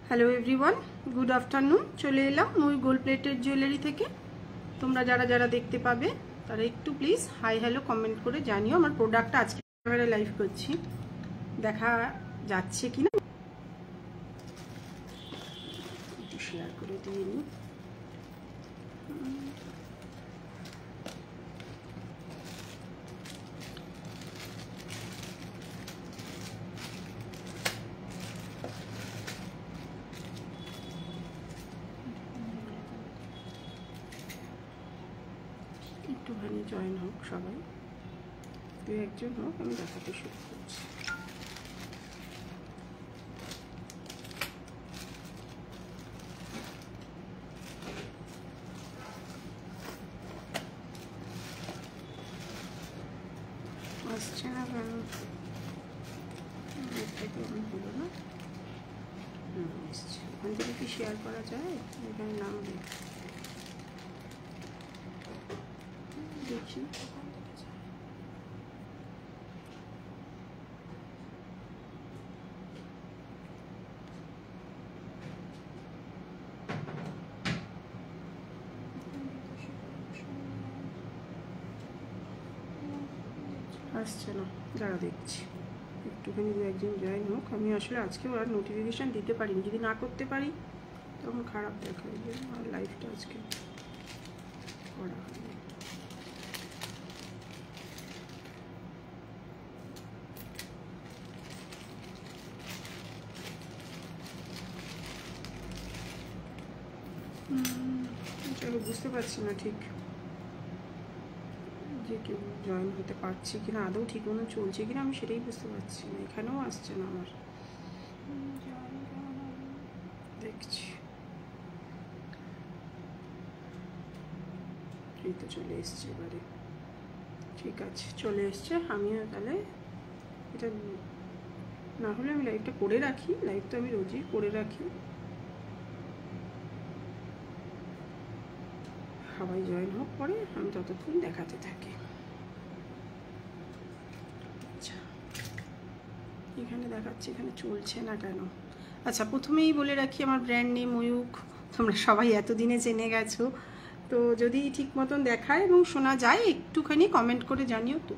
Hello everyone, good afternoon. চলে এলাম মুই গোল্ড প্লেটেড জুয়েলারি থেকে। তোমরা যারা যারা দেখতে পাবে তারা একটু প্লিজ হাই হ্যালো কমেন্ট করে জানিও। আমার প্রোডাক্টটা আজকে ক্যামেরায় লাইভ করছি, দেখা যাচ্ছে কিনা একটু শেয়ার করে দিয়ে নিই। একটুখানি জয়েন হোক সবাই, দু একজন হোক, আমি দেখাতে শুরু করছি। আসছে না কেন? হলো না, আসছে। ওখান থেকে কি শেয়ার করা যায়? এখানে নাম দেখি। আসছে না, যারা দেখছি একটুখানি দু একজন জয়েন হোক। আমি আসলে আজকে আর নোটিফিকেশান দিতে পারিনি, যদি না করতে পারি তখন খারাপ দেখায় যে আর লাইভটা আজকে করা হয়নি। চলো, বুঝতে পারছি না ঠিক যে কেউ জয়েন হতে পারছি কিনা, আদৌ ঠিক মতো চলছে কিনা আমি সেটাই বুঝতে পারছি না। এখানেও আসছে না আমার, দেখছি। এই তো চলে এসছে এবারে, ঠিক আছে চলে এসছে। আমিও তাহলে এটা না হলে আমি লাইভটা করে রাখি, লাইভ তো আমি রোজই করে রাখি। সবাই জয়েন হোক, পরে আমি ততক্ষণ দেখাতে থাকি। আচ্ছা, এখানে দেখাচ্ছি, এখানে চলছে না কেন? আচ্ছা, প্রথমেই বলে রাখি আমার ব্র্যান্ড নেম ময়ূখ। তোমরা সবাই এতদিনে জেনে গেছো, তো যদি ঠিক মতন দেখায় এবং শোনা যায় একটুখানি কমেন্ট করে জানিও। তো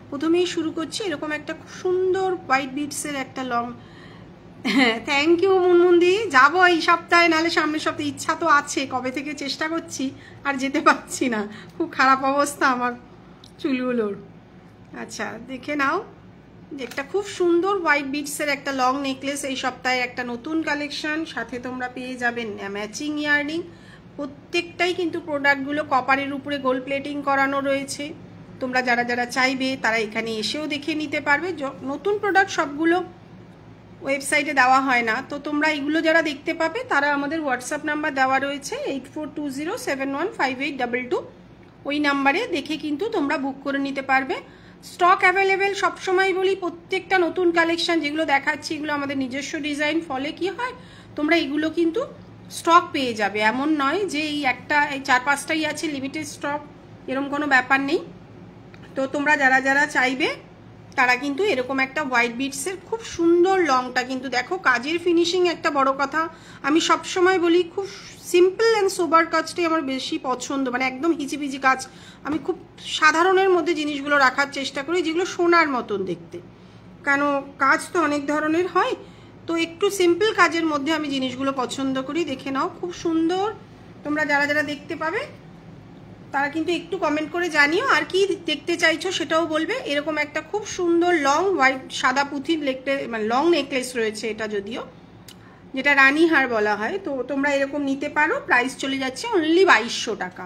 প্রথমেই শুরু করছি, এরকম একটা খুব সুন্দর হোয়াইট বিটসের একটা লং। হ্যাঁ, থ্যাংক ইউ মুনমুন্দি। যাবো এই সপ্তাহে, নাহলে সামনের সপ্তাহে। ইচ্ছা তো আছে, কবে থেকে চেষ্টা করছি, আর যেতে পারছি না, খুব খারাপ অবস্থা আমার চুলগুলোর। আচ্ছা, দেখে নাও, একটা খুব সুন্দর হোয়াইট বিটসের একটা লং নেকলেস এই সপ্তাহে একটা নতুন কালেকশন। সাথে তোমরা পেয়ে যাবেন ম্যাচিং ইয়াররিং। প্রত্যেকটাই কিন্তু প্রোডাক্টগুলো কপারের উপরে গোল্ড প্লেটিং করানো রয়েছে। তোমরা যারা যারা চাইবে তারা এখানে এসেও দেখে নিতে পারবে। নতুন প্রোডাক্ট সবগুলো ওয়েবসাইটে দেওয়া হয় না, তো তোমরা এগুলো যারা দেখতে পাবে তারা আমাদের হোয়াটসঅ্যাপ নাম্বার দেওয়া রয়েছে 8420715822। ওই নাম্বারে দেখে কিন্তু তোমরা বুক করে নিতে পারবে। স্টক অ্যাভেলেবেল সবসময় বলি, প্রত্যেকটা নতুন কালেকশন যেগুলো দেখাচ্ছি এগুলো আমাদের নিজস্ব ডিজাইন, ফলে কি হয় তোমরা এগুলো কিন্তু স্টক পেয়ে যাবে। এমন নয় যে এই একটা, এই 4-5টাই আছে লিমিটেড স্টক, এরকম কোনো ব্যাপার নেই। তো তোমরা যারা যারা চাইবে তারা কিন্তু এরকম একটা হোয়াইট বিটসের খুব সুন্দর লংটা কিন্তু দেখো, কাজের ফিনিশিং একটা বড় কথা। আমি সবসময় বলি খুব সিম্পল অ্যান্ড সোবার কাজটাই আমার বেশি পছন্দ, মানে একদম হিচিবিচি কাজ। আমি খুব সাধারণের মধ্যে জিনিসগুলো রাখার চেষ্টা করি, যেগুলো সোনার মতন দেখতে। কেন, কাজ তো অনেক ধরনের হয়, তো একটু সিম্পল কাজের মধ্যে আমি জিনিসগুলো পছন্দ করি। দেখে নাও, খুব সুন্দর। তোমরা যারা যারা দেখতে পাবে তারা কিন্তু একটু কমেন্ট করে জানিও, আর কি দেখতে চাইছো সেটাও বলবে। এরকম একটা খুব সুন্দর লং হোয়াইট সাদা পুঁথির মানে লং নেকলেস রয়েছে, এটা যদিও যেটা রানী হার বলা হয়। তো তোমরা এরকম নিতে পারো। প্রাইস চলে যাচ্ছে অনলি 2200 টাকা।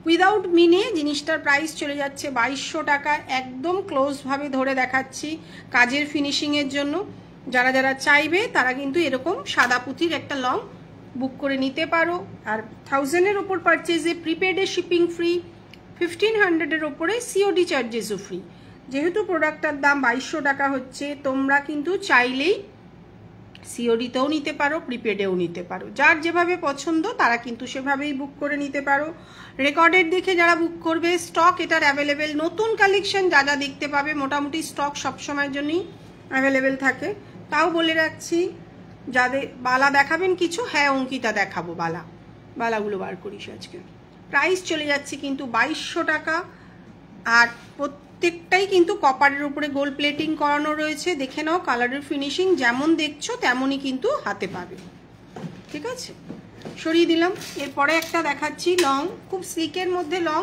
উইদাউট মিনে জিনিসটার প্রাইস চলে যাচ্ছে 2200 টাকা। একদম ক্লোজভাবে ধরে দেখাচ্ছি কাজের ফিনিশিংয়ের জন্য। যারা যারা চাইবে তারা কিন্তু এরকম সাদা পুঁথির একটা লং বুক করে নিতে পারো। আর 1000-এর ওপর পারচেজে প্রিপেডে শিপিং ফ্রি, 1500-এর ওপরে সিওডি চার্জেসও ফ্রি। যেহেতু প্রোডাক্টটার দাম 2200 টাকা হচ্ছে, তোমরা কিন্তু চাইলেই সিওডিতেও নিতে পারো, প্রিপেডেও নিতে পারো। যার যেভাবে পছন্দ তারা কিন্তু সেভাবেই বুক করে নিতে পারো। রেকর্ডেড দেখে যারা বুক করবে, স্টক এটার অ্যাভেলেবেল। নতুন কালেকশন যা যা দেখতে পাবে মোটামুটি স্টক সবসময়ের জন্যই অ্যাভেলেবেল থাকে। তাও বলে রাখছি, যাদের বালা দেখাবেন কিছু, হ্যাঁ অঙ্কিতা দেখাবো, বালাগুলো বার করিস আজকে। প্রাইস চলে যাচ্ছে কিন্তু 2200 টাকা, আর প্রত্যেকটাই কিন্তু কপারের উপরে গোল্ড প্লেটিং করানো রয়েছে। দেখে নাও কালারের ফিনিশিং যেমন দেখছো তেমনই কিন্তু হাতে পাবে, ঠিক আছে। সরিয়ে দিলাম। এরপরে একটা দেখাচ্ছি লং, খুব স্লিকের মধ্যে লং।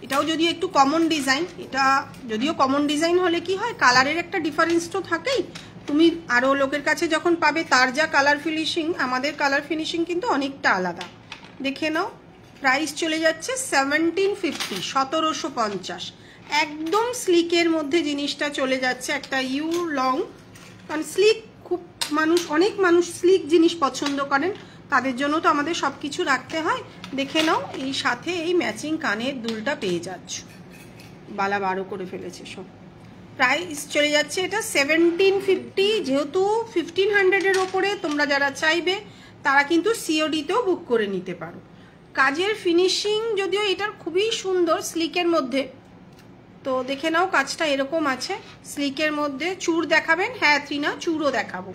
এটাও যদিও একটু কমন ডিজাইন, এটা যদিও কমন ডিজাইন হলে কি হয়, কালারের একটা ডিফারেন্স তো থাকেই। তুমি আরও লোকের কাছে যখন পাবে তার যা কালার ফিনিশিং, আমাদের কালার ফিনিশিং কিন্তু অনেকটা আলাদা। দেখে নাও, প্রাইস চলে যাচ্ছে 1750, 1750। একদম স্লিকের মধ্যে জিনিসটা চলে যাচ্ছে, একটা ইউ লং। কারণ স্লিক খুব অনেক মানুষ স্লিক জিনিস পছন্দ করেন, তাদের জন্য তো আমাদের সব কিছু রাখতে হয়। দেখে নাও, এই সাথে এই ম্যাচিং কানের দুলটা পেয়ে যাচ্ছ, বালা 12 করে ফেলেছে সব। প্রাইস চলে যাচ্ছে এটা 1750। যেহেতু 1500-এর ওপরে, তোমরা যারা চাইবে তারা কিন্তু সিওডিতেও বুক করে নিতে পারো। কাজের ফিনিশিং যদিও এটার খুবই সুন্দর স্লিকের মধ্যে, তো দেখে নাও কাজটা এরকম আছে স্লিকের মধ্যে। চূড় দেখাবেন? হ্যাঁ ত্রিনা, চূড়ও দেখাবো,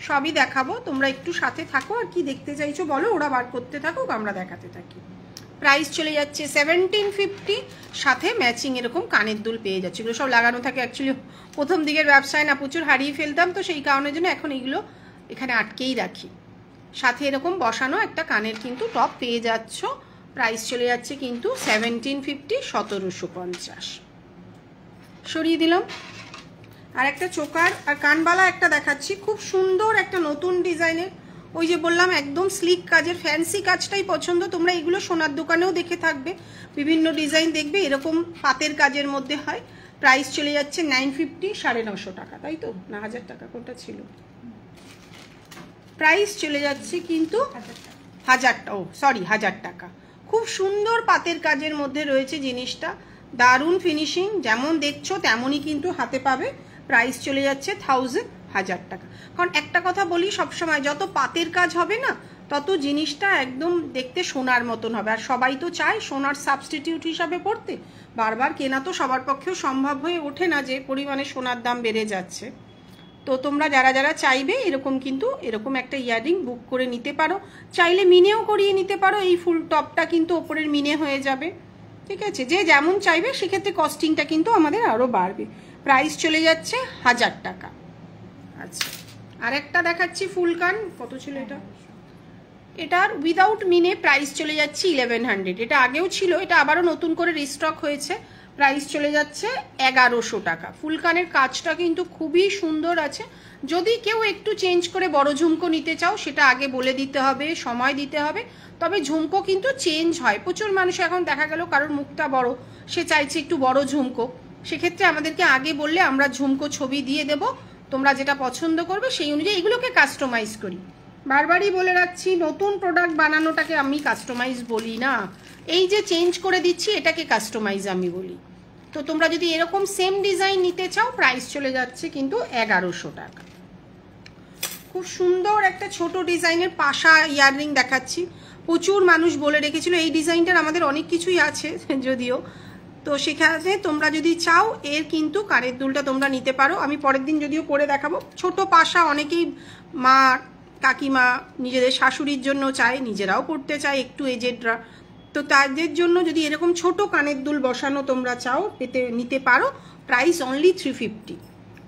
সবই দেখাবো। তোমরা একটু সাথে থাকো, আর কি দেখতে চাইছো বলো, ওরা বার করতে থাকুক, আমরা দেখাতে থাকি। প্রাইস চলে যাচ্ছে 1750, সাথে ম্যাচিং এরকম কানের দুল পেয়ে যাচ্ছে। এগুলো সব লাগানো থাকে, অ্যাকচুয়ালি প্রথম দিকের ব্যবসায় না প্রচুর হারিয়ে ফেলতাম, তো সেই কারণের জন্য এখন এগুলো এখানে আটকেই রাখি। সাথে এরকম বসানো একটা কানের কিন্তু টপ পেয়ে যাচ্ছ। প্রাইস চলে যাচ্ছে কিন্তু 1750, 1750। সরিয়ে দিলাম। আর একটা চোকার আর কানবালা একটা দেখাচ্ছি, খুব সুন্দর একটা নতুন ডিজাইনের। ওই যে বললাম একদম স্লিক কাজের, ফ্যান্সি কাজটাই পছন্দ। তোমরা এগুলো সোনার দোকানেও দেখে থাকবে, বিভিন্ন ডিজাইন দেখবে এরকম পাতের কাজের মধ্যে হয়। প্রাইস চলে যাচ্ছে 950, 950 টাকা, তাই তো না 1000 টাকা কোনটা ছিল? প্রাইস চলে যাচ্ছে কিন্তু 1000 টাকা। খুব সুন্দর পাতের কাজের মধ্যে রয়েছে জিনিসটা, দারুণ ফিনিশিং, যেমন দেখছো তেমনই কিন্তু হাতে পাবে। প্রাইস চলে যাচ্ছে 1000 টাকা। কারণ একটা কথা বলি সবসময়, যত পাতের কাজ হবে না তত জিনিসটা একদম দেখতে সোনার মতন হবে। আর সবাই তো চায় সোনার সাবস্টিটিউট হিসাবে পড়তে, বারবার কেনা তো সবার পক্ষেও সম্ভব হয়ে ওঠে না, যে পরিমাণে সোনার দাম বেড়ে যাচ্ছে। তো তোমরা যারা যারা চাইবে এরকম কিন্তু এরকম একটা ইয়াররিং বুক করে নিতে পারো, চাইলে মিনেও করিয়ে নিতে পারো। এই ফুল টপটা কিন্তু ওপরের মিনে হয়ে যাবে, ঠিক আছে। যে যেমন চাইবে সেক্ষেত্রে কস্টিংটা কিন্তু আমাদের আরও বাড়বে। প্রাইস চলে যাচ্ছে 1000 টাকা। আচ্ছা, আরেকটা দেখাচ্ছি ফুলকান, কত ছিল এটা? এটার উইদাউট মিনে প্রাইস চলে যাচ্ছে 1100। এটা আগেও ছিল, এটা আবারও নতুন করে রিস্টক হয়েছে। প্রাইস চলে যাচ্ছে 1100 টাকা। ফুলকানের কাজটা কিন্তু খুবই সুন্দর আছে। যদি কেউ একটু চেঞ্জ করে বড় ঝুমকো নিতে চাও, সেটা আগে বলে দিতে হবে, সময় দিতে হবে। তবে ঝুমকো কিন্তু চেঞ্জ হয়, প্রচুর মানুষ এখন দেখা গেল কারোর মুখটা বড়, সে চাইছে একটু বড় ঝুমকো, সেক্ষেত্রে আমাদেরকে আগে বললে আমরা ঝুমকো ছবি দিয়ে দেব, তোমরা যেটা পছন্দ করবে সেই অনুযায়ী এগুলোকে কাস্টমাইজ করি। বারবারই বলে রাখছি, নতুন প্রোডাক্ট বানানোটাকে আমি কাস্টমাইজ বলি না, এই যে চেঞ্জ করে দিচ্ছি এটাকে কাস্টমাইজ আমি বলি। তো তোমরা যদি এরকম সেম ডিজাইন নিতে চাও, প্রাইস চলে যাচ্ছে কিন্তু 1100 টাকা। খুব সুন্দর একটা ছোট ডিজাইনের পাশা ইয়াররিং দেখাচ্ছি। প্রচুর মানুষ বলে রেখেছিল এই ডিজাইনটার, আমাদের অনেক কিছুই আছে যদিও, তো সেখানে তোমরা যদি চাও এর কিন্তু কানের দুলটা তোমরা নিতে পারো। আমি পরের দিন যদিও পরে দেখাবো। ছোট পাশা অনেকেই মা কাকিমা নিজেদের শাশুড়ির জন্য চায়, নিজেরাও পড়তে চায় একটু এজেডরা, তো তাদের জন্য যদি এরকম ছোট কানের দুল বসানো তোমরা চাও নিতে পারো। Price only 350।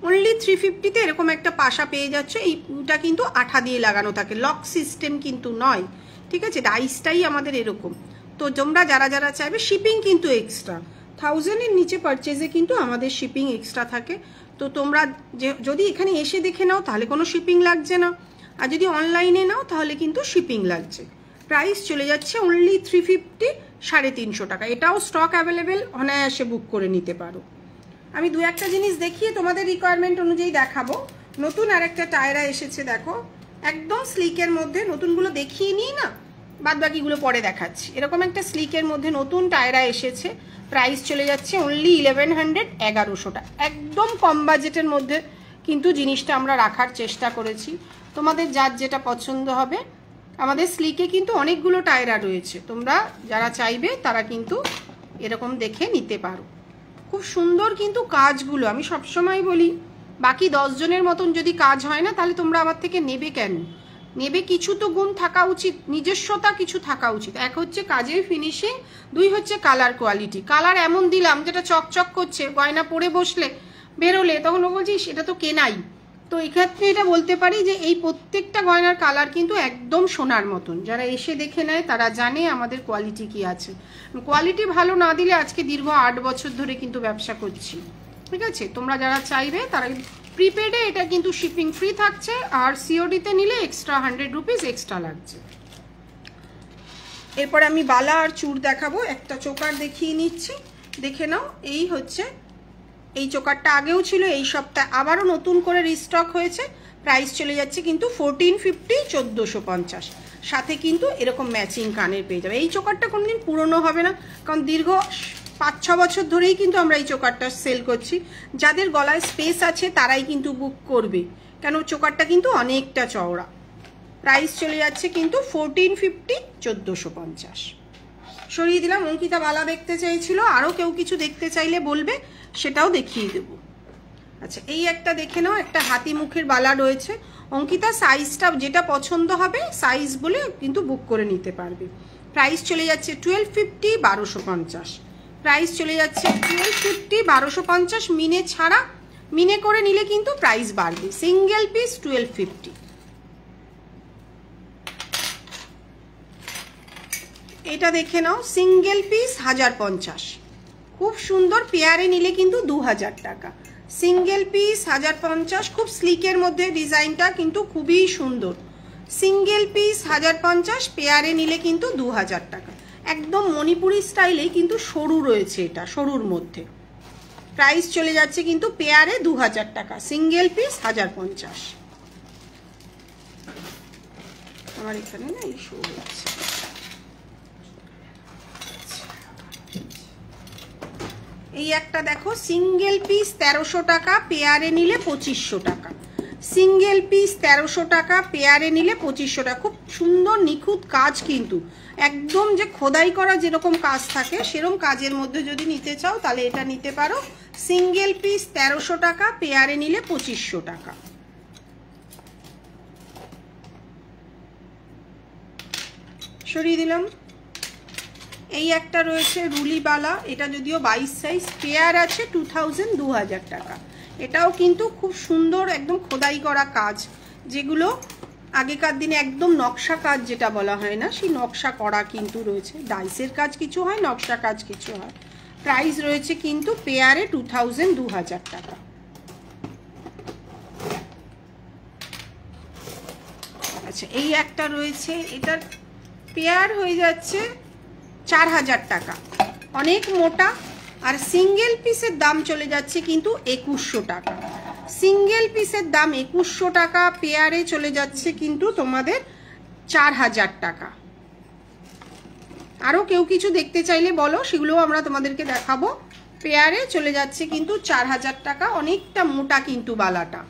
অনলি 350-তে এরকম একটা পাশা পেয়ে যাচ্ছে। এইটা কিন্তু আঠা দিয়ে লাগানো থাকে, লক সিস্টেম কিন্তু নয়, ঠিক আছে। ডাইসটাই আমাদের এরকম। তো তোমরা যারা যারা চাইবে, শিপিং কিন্তু এক্সট্রা, 1000-এর নিচে পারচেজে কিন্তু আমাদের শিপিং এক্সট্রা থাকে। তো তোমরা যদি এখানে এসে দেখে নাও তাহলে কোনো শিপিং লাগছে না, আর যদি অনলাইনে নাও তাহলে কিন্তু শিপিং লাগছে। প্রাইস চলে যাচ্ছে অনলি 350, 350 টাকা। এটাও স্টক অ্যাভেলেবেল, অনায়াসে বুক করে নিতে পারো। আমি দু একটা জিনিস দেখিয়ে তোমাদের রিকোয়ারমেন্ট অনুযায়ী দেখাবো। নতুন আর একটা টায়রা এসেছে, দেখো একদম স্লিকের মধ্যে। নতুনগুলো দেখিয়ে নিই না, বাদ বাকিগুলো পরে দেখাচ্ছি। এরকম একটা স্লিকের মধ্যে নতুন টায়রা এসেছে। প্রাইস চলে যাচ্ছে অনলি 1100, 1100 টাকা। একদম কম বাজেটের মধ্যে কিন্তু জিনিসটা আমরা রাখার চেষ্টা করেছি, তোমাদের যার যেটা পছন্দ হবে। আমাদের স্লিকে কিন্তু অনেকগুলো টায়রা রয়েছে, তোমরা যারা চাইবে তারা কিন্তু এরকম দেখে নিতে পারো। খুব সুন্দর কিন্তু কাজগুলো, আমি সবসময় বলি বাকি 10 জনের মতন যদি কাজ হয় না, তাহলে তোমরা আমার থেকে নেবে কেন? নেবে কিছু তো গুণ থাকা উচিত, নিজস্বতা কিছু থাকা উচিত। এক হচ্ছে কাজের ফিনিশিং, 2 হচ্ছে কালার কোয়ালিটি। কালার এমন দিলাম যেটা চকচক করছে, গয়না পরে বসলে বেরোলে তখন বলছিস এটা তো কেনাই। তো এক্ষেত্রে এটা বলতে পারি যে এই প্রত্যেকটা গয়নার কালার কিন্তু একদম সোনার মতন। যারা এসে দেখে নেয় তারা জানে আমাদের কোয়ালিটি কি আছে। কোয়ালিটি ভালো না দিলে আজকে দীর্ঘ 8 বছর ধরে কিন্তু ব্যবসা করছি, ঠিক আছে? তোমরা যারা চাইবে তারা প্রিপেডে এটা কিন্তু শিপিং ফ্রি থাকছে, আর সিওডিতে নিলে এক্সট্রা 100 রুপিস এক্সট্রা লাগছে। এরপরে আমি বালা আর চূড় দেখাবো। একটা চোকার দেখিয়ে নিচ্ছি, দেখে নাও। এই হচ্ছে, এই চোকারটা আগেও ছিল, এই সপ্তাহে আবারও নতুন করে রিস্টক হয়েছে। প্রাইস চলে যাচ্ছে কিন্তু 1450, 1450। সাথে কিন্তু এরকম ম্যাচিং কানের পেয়ে যাবে। এই চোকারটা কোনোদিন পুরনো হবে না, কারণ দীর্ঘ 5-6 বছর ধরেই কিন্তু আমরা এই চোকারটা সেল করছি। যাদের গলায় স্পেস আছে তারাই কিন্তু বুক করবে, কেন চোকারটা কিন্তু অনেকটা চওড়া। প্রাইস চলে যাচ্ছে কিন্তু 1450, 1450। সরিয়ে দিলাম। অঙ্কিতা বালা দেখতে চাইছিল, আরও কেউ কিছু দেখতে চাইলে বলবে, সেটাও দেখিয়ে দেব। আচ্ছা, এই একটা দেখে নাও, একটা হাতি মুখের বালা রয়েছে। অঙ্কিতা সাইজটা যেটা পছন্দ হবে সাইজ বলে কিন্তু বুক করে নিতে পারবে। প্রাইস চলে যাচ্ছে 1250, 1250। প্রাইস চলে যাচ্ছে 1250, 1250 মিনে ছাড়া। মিনে করে নিলে কিন্তু প্রাইস বাড়বে। Single piece 1250। এটা দেখে নাও, সিঙ্গেল পিস 1050, খুব সুন্দর। পেয়ারে নিলে কিন্তু 2000 টাকা। সিঙ্গেল পিস 1050, খুব স্লিকের মধ্যে ডিজাইনটা কিন্তু খুবই সুন্দর। সিঙ্গেল পিস 1050, পেয়ারে নিলে কিন্তু 2000 টাকা। একদম মণিপুরি স্টাইলেই কিন্তু সরু রয়েছে, এটা সরুর মধ্যে। প্রাইস চলে যাচ্ছে কিন্তু পেয়ারে 2000 টাকা, সিঙ্গেল পিস 1050। আমার এখানে না এই শো হচ্ছে। এই একটা দেখো, সিঙ্গেল পিস 1300 টাকা, পেয়ারে নিলে 2500 টাকা। সিঙ্গেল পিস 1300 টাকা, পেয়ারে নিলে 2500 টাকা। খুব সুন্দর নিখুঁত কাজ, কিন্তু একদম যে খোদাই করা যেরকম কাজ থাকে সেরকম কাজের মধ্যে যদি নিতে চাও তাহলে এটা নিতে পারো। সিঙ্গেল পিস 1300 টাকা, পেয়ারে নিলে 2500 টাকা। সরিয়ে দিলাম। এই একটা রয়েছে রুলিবালা, এটা যদিও 22 সাইজ, পেয়ার আছে 2000, 2000 টাকা। এটাও কিন্তু খুব সুন্দর, একদম খোদাই করা কাজ, যেগুলো আগেকার দিনে একদম নকশা কাজ যেটা বলা হয় না, সেই নকশা করা কিন্তু রয়েছে। ডাইসের কাজ কিছু হয়, নকশা কাজ কিছু হয়। প্রাইস রয়েছে কিন্তু পেয়ারে 2000, 2000 টাকা। আচ্ছা, এই একটা রয়েছে, এটার পেয়ার হয়ে যাচ্ছে 4000 টাকা, অনেক মোটা। আর সিঙ্গেল পিসের দাম চলে যাচ্ছে কিন্তু 2100 টাকা। সিঙ্গেল পিসের দাম 2100 টাকা, পেয়ারে চলে যাচ্ছে কিন্তু তোমাদের 4000 টাকা। আরও কেউ কিছু দেখতে চাইলে বলো, সেগুলোও আমরা তোমাদেরকে দেখাবো। পেয়ারে চলে যাচ্ছে কিন্তু 4000 টাকা, অনেকটা মোটা কিন্তু বালাটা।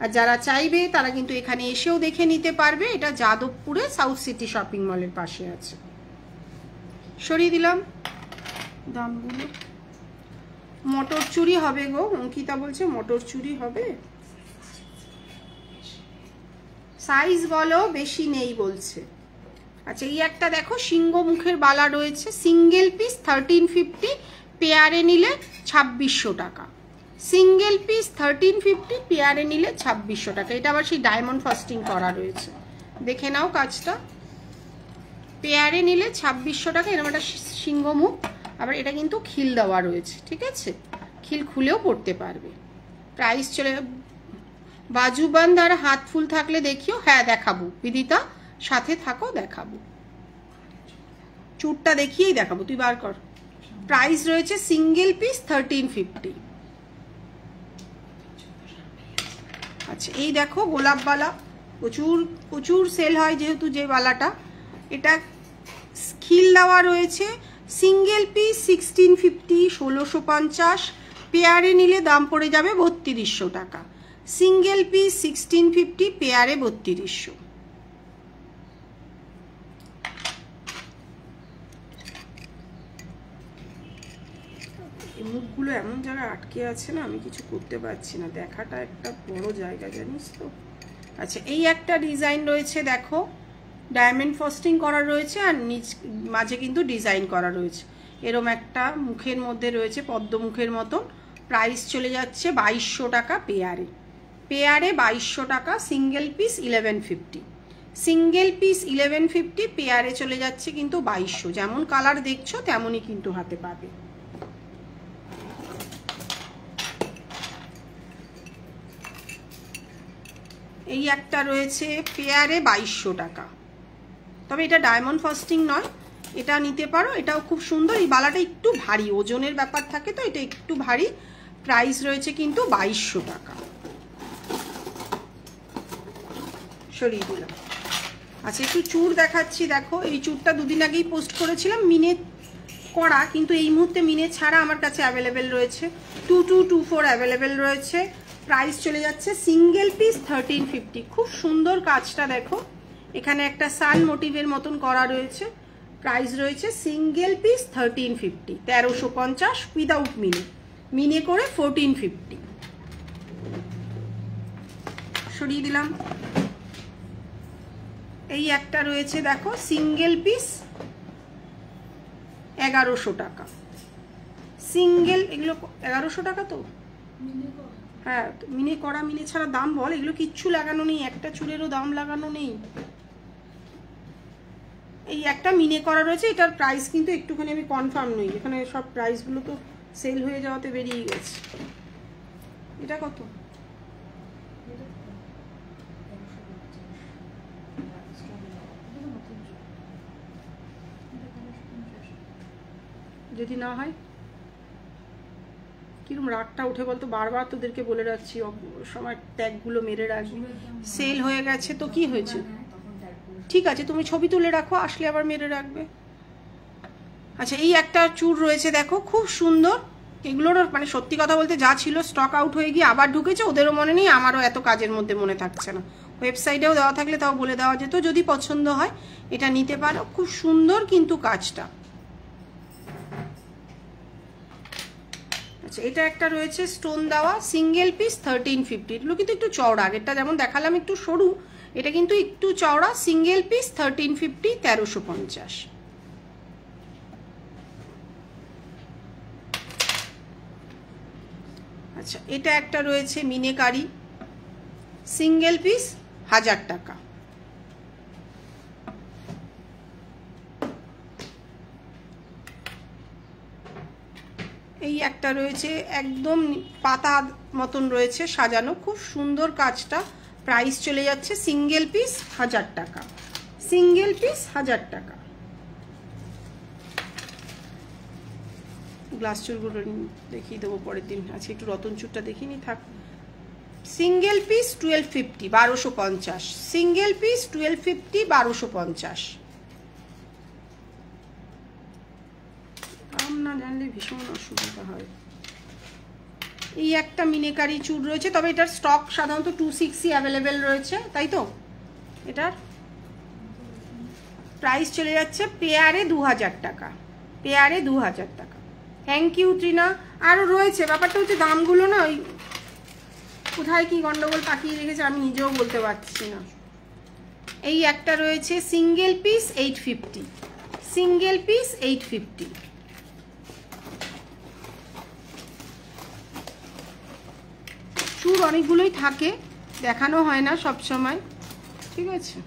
আর যারা চাইবে তারা কিন্তু এখানে এসেও দেখে নিতে পারবে। এটা যাদবপুরে সাউথ সিটি শপিং মলের পাশে আছে। সরিয়ে দিলাম দামগুলো। মটর চুরি হবে গো, অঙ্কিতা বলছে মটর চুরি হবে। সাইজ বলো, বেশি নেই বলছে। আচ্ছা, এই একটা দেখো, সিংহ মুখের বালা রয়েছে, সিঙ্গেল পিস 1350, পেয়ারে নিলে 2600 টাকা। সিঙ্গেল পিস 1350, পেয়ারে নিলে 2600 টাকা। এটা আবার সেই ডায়মন্ড ফাস্টিং করা রয়েছে, দেখে নাও কাজটা। পেয়ারে নিলে 2600 টাকা। এরকম একটা সিংহমুখ, আবার এটা কিন্তু খিল দেওয়া রয়েছে, ঠিক আছে? খিল খুলেও পড়তে পারবে। প্রাইস চলে, বাজুবন্ধ আর হাত ফুল থাকলে দেখিও। হ্যাঁ দেখাবো বিদিতা, সাথে থাকো, দেখাবো। চুরটা দেখিয়েই দেখাবো, তুই বার কর। প্রাইস রয়েছে সিঙ্গেল পিস 1350। আচ্ছা, এই দেখো গোলাপ বালা, প্রচুর প্রচুর সেল হয় যেহেতু যে বালাটা। এটা খিল দেওয়া রয়েছে, সিঙ্গেল পিস 1650, 1650, পেয়ারে নিলে দাম পড়ে যাবে 3200 টাকা। Single piece 1650, পেয়ারে 3200। এই মুখগুলো এমন জায়গায় আটকে আছে না, আমি কিছু করতে পারছি না, দেখাটা একটা বড় জায়গা জানিস তো। আচ্ছা, এই একটা ডিজাইন রয়েছে দেখো, ডায়মন্ড ফস্টিং করা রয়েছে আর নিচ মাঝে কিন্তু ডিজাইন করা রয়েছে, এরম একটা মুখের মধ্যে রয়েছে পদ্ম মুখের মতন। প্রাইস চলে যাচ্ছে 2200 টাকা পেয়ারে, পেয়ারে 2200 টাকা, সিঙ্গেল পিস 1150, সিঙ্গেল পিস 1150, পেয়ারে চলে যাচ্ছে কিন্তু 2200। যেমন কালার দেখছো তেমনই কিন্তু হাতে পাবে। এই একটা রয়েছে পেয়ারে 2200 টাকা, তবে এটা ডায়মন্ড ফস্টিং নয়, এটা নিতে পারো, এটাও খুব সুন্দর। এই বালাটা একটু ভারী, ওজনের ব্যাপার থাকে তো, এটা একটু ভারী। প্রাইস রয়েছে কিন্তু 2200 টাকা। সরিয়ে দিলাম। আচ্ছা, একটু চূড় দেখাচ্ছি দেখো, এই চূড়টা দুদিন আগেই পোস্ট করেছিলাম, মিনে করা, কিন্তু এই মুহূর্তে মিনে ছাড়া আমার কাছে অ্যাভেলেবেল রয়েছে, 2224 অ্যাভেলেবেল রয়েছে। প্রাইস চলে যাচ্ছে সিঙ্গেল পিস 1350। খুব সুন্দর কাজটা দেখো, এখানে একটা সান মোটিভের মতন করা রয়েছে। প্রাইস রয়েছে সিঙ্গেল পিস 1350, 1350 উইদাউট মিনে, মিনে করে 1450। সরিয়ে দিলাম। এই একটা রয়েছে দেখো, সিঙ্গেল পিস 1100 টাকা, সিঙ্গেল, এগুলো 1100 টাকা তো, হ্যাঁ মিনে করা, মিনে ছাড়া দাম বল, এগুলো কিচ্ছু লাগানো নেই, একটা চুলেরও দাম লাগানো নেই। এই একটা মিনে করা রয়েছে, এটার প্রাইস কিন্তু একটুখানি আমি কনফার্ম নই, এখানে সব প্রাইসগুলো তো সেল হয়ে যাওয়াতে বেরিয়ে গেছে। এটা কত? যদি না হয় কিরকম রাগটা উঠে বলতো, বারবার তোদেরকে বলে রাখছি সময় ট্যাগগুলো মেরে রাখবি, সেল হয়ে গেছে তো কি হয়েছে, ঠিক আছে তুমি ছবি তুলে রাখো, আসলে আবার মেরে রাখবে। আচ্ছা, এই একটা চূড় রয়েছে দেখো, খুব সুন্দর। এগুলোর মানে সত্যি কথা বলতে যা ছিল স্টক আউট হয়ে গিয়ে আবার ঢুকেছে, ওদেরও মনে নেই, আমারও এত কাজের মধ্যে মনে থাকছে না। ওয়েবসাইটেও দেওয়া থাকলে তাও বলে দেওয়া যেত, যদি পছন্দ হয় এটা নিতে পারো, খুব সুন্দর কিন্তু কাজটা। আচ্ছা, এটা একটা রয়েছে স্টোন দেওয়া, সিঙ্গেল পিস 1350। এগুলো কিন্তু একটু চওড়া, আগেরটা যেমন দেখালাম একটু সরু, এটা কিন্তু একটু চওড়া। Single piece 1350, 1350। আচ্ছা, এটা একটা রয়েছে মিনেকারি, সিঙ্গেল পিস 1000 টাকা। এই একটা রয়েছে একদম পাতা মতন রয়েছে সাজানো, খুব সুন্দর কাজটা। প্রাইস চলে যাচ্ছে সিঙ্গেল পিস 1000 টাকা, সিঙ্গেল পিস 1000 টাকা। গ্লাস চুলগুলো দেখিয়ে দেবো পরের দিন। আচ্ছা, একটু রতন চুরটা দেখিনি থাক। Single piece 1250, 1250, single piece 1250, 1250। দাম না জানলে ভীষণ অসুবিধা হয়। এই একটা মিনেকারি চুড় রয়েছে, তবে এটার স্টক সাধারণত 260 অ্যাভেলেবেল রয়েছে, তাই তো। এটার প্রাইস চলে যাচ্ছে পেয়ারে 2000 টাকা, পেয়ারে 2000 টাকা। Thank you Trina. আরও রয়েছে, ব্যাপারটা হচ্ছে দামগুলো না ওই কোথায় কি গন্ডগোল পাকিয়ে রেখেছে আমি নিজেও বলতে পারছি না। এই একটা রয়েছে সিঙ্গেল পিস 850, সিঙ্গেল পিস 850। চুর অনেকগুলোই থাকে, দেখানো হয় না সব সময়, ঠিক আছে।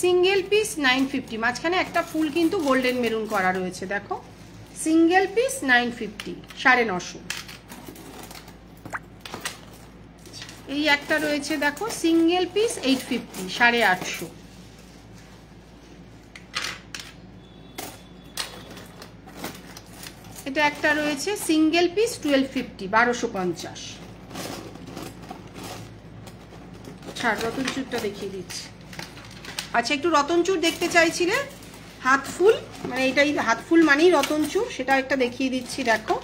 সিঙ্গেল পিস 950, মাঝখানে একটা ফুল কিন্তু গোল্ডেন মেরুন করা রয়েছে দেখো, সিঙ্গেল পিস 950, 950। এই একটা রয়েছে দেখো, সিঙ্গেল পিস 850, 850। এটা একটা রয়েছে সিঙ্গেল পিস 1250, 1250। ছাড়, রতন চুরটা দেখিয়ে দিচ্ছি। আচ্ছা, একটু রতন চুর দেখতে চাইছিলে, হাত ফুল, মানে এটাই হাত ফুল মানেই রতন চুর, সেটা একটা দেখিয়ে দিচ্ছি দেখো।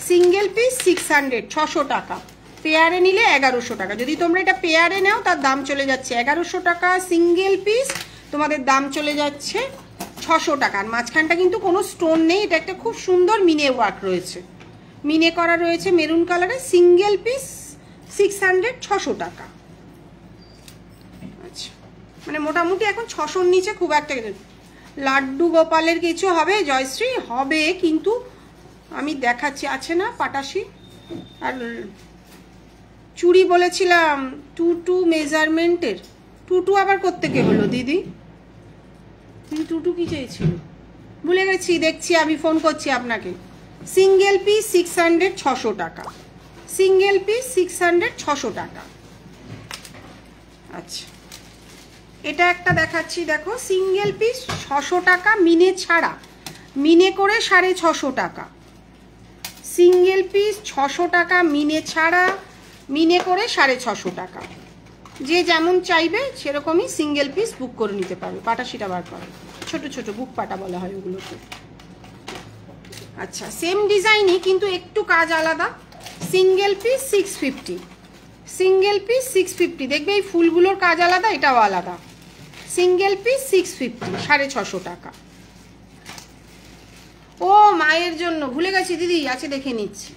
সিঙ্গেল পিস 600, 600 টাকা, পেয়ারে নিলে 1100 টাকা। যদি তোমরা এটা পেয়ারে নাও তার দাম চলে যাচ্ছে 1100 টাকা, সিঙ্গেল পিস তোমাদের দাম চলে যাচ্ছে 600 টাকা। আর মাঝখানটা কিন্তু কোনো স্টোন নেই, এটা একটা খুব সুন্দর মিনে ওয়ার্ক রয়েছে, মিনে করা রয়েছে মেরুন কালারে। সিঙ্গেল পিস 600, 600 টাকা। আচ্ছা, মানে মোটামুটি এখন 600-র নিচে খুব একটা। লাড্ডু গোপালের কিছু হবে জয়শ্রী? হবে, কিন্তু আমি দেখাচ্ছি, আছে না পাটাশি। আর চুড়ি বলেছিলাম 2 মেজারমেন্টের, 2 আবার কোত্থেকে হলো দিদি? দিদি 2 কি চেয়েছিল? ভুলে গেছি, দেখছি, আমি ফোন করছি আপনাকে। সিঙ্গেল পিস 600, 600 টাকা। সিঙ্গেল পিস 600, 600 টাকা। আচ্ছা, এটা একটা দেখাচ্ছি, দেখো সিঙ্গেল পিস 600 টাকা, মিনে ছাড়া, মিনে করে 650 টাকা। সিঙ্গেল পিস 600 টাকা, মিনে ছাড়া, মিনে করে 650 টাকা। যে যেমন চাইবে সেরকমই সিঙ্গেল পিস বুক করে নিতে পারবে। পাটাশিটা বার করে, ছোট ছোট বুক পাটা বলা হয় ওগুলোকে। আচ্ছা, সেম ডিজাইনই কিন্তু একটু কাজ আলাদা। Single piece 650, single piece 650। দেখবে এই ফুলগুলোর কাজ আলাদা, এটাও আলাদা। সিঙ্গেল পিস 650, 650 টাকা। ও মায়ের জন্য ভুলে গেছি দিদি, আছে দেখে নিচ্ছি।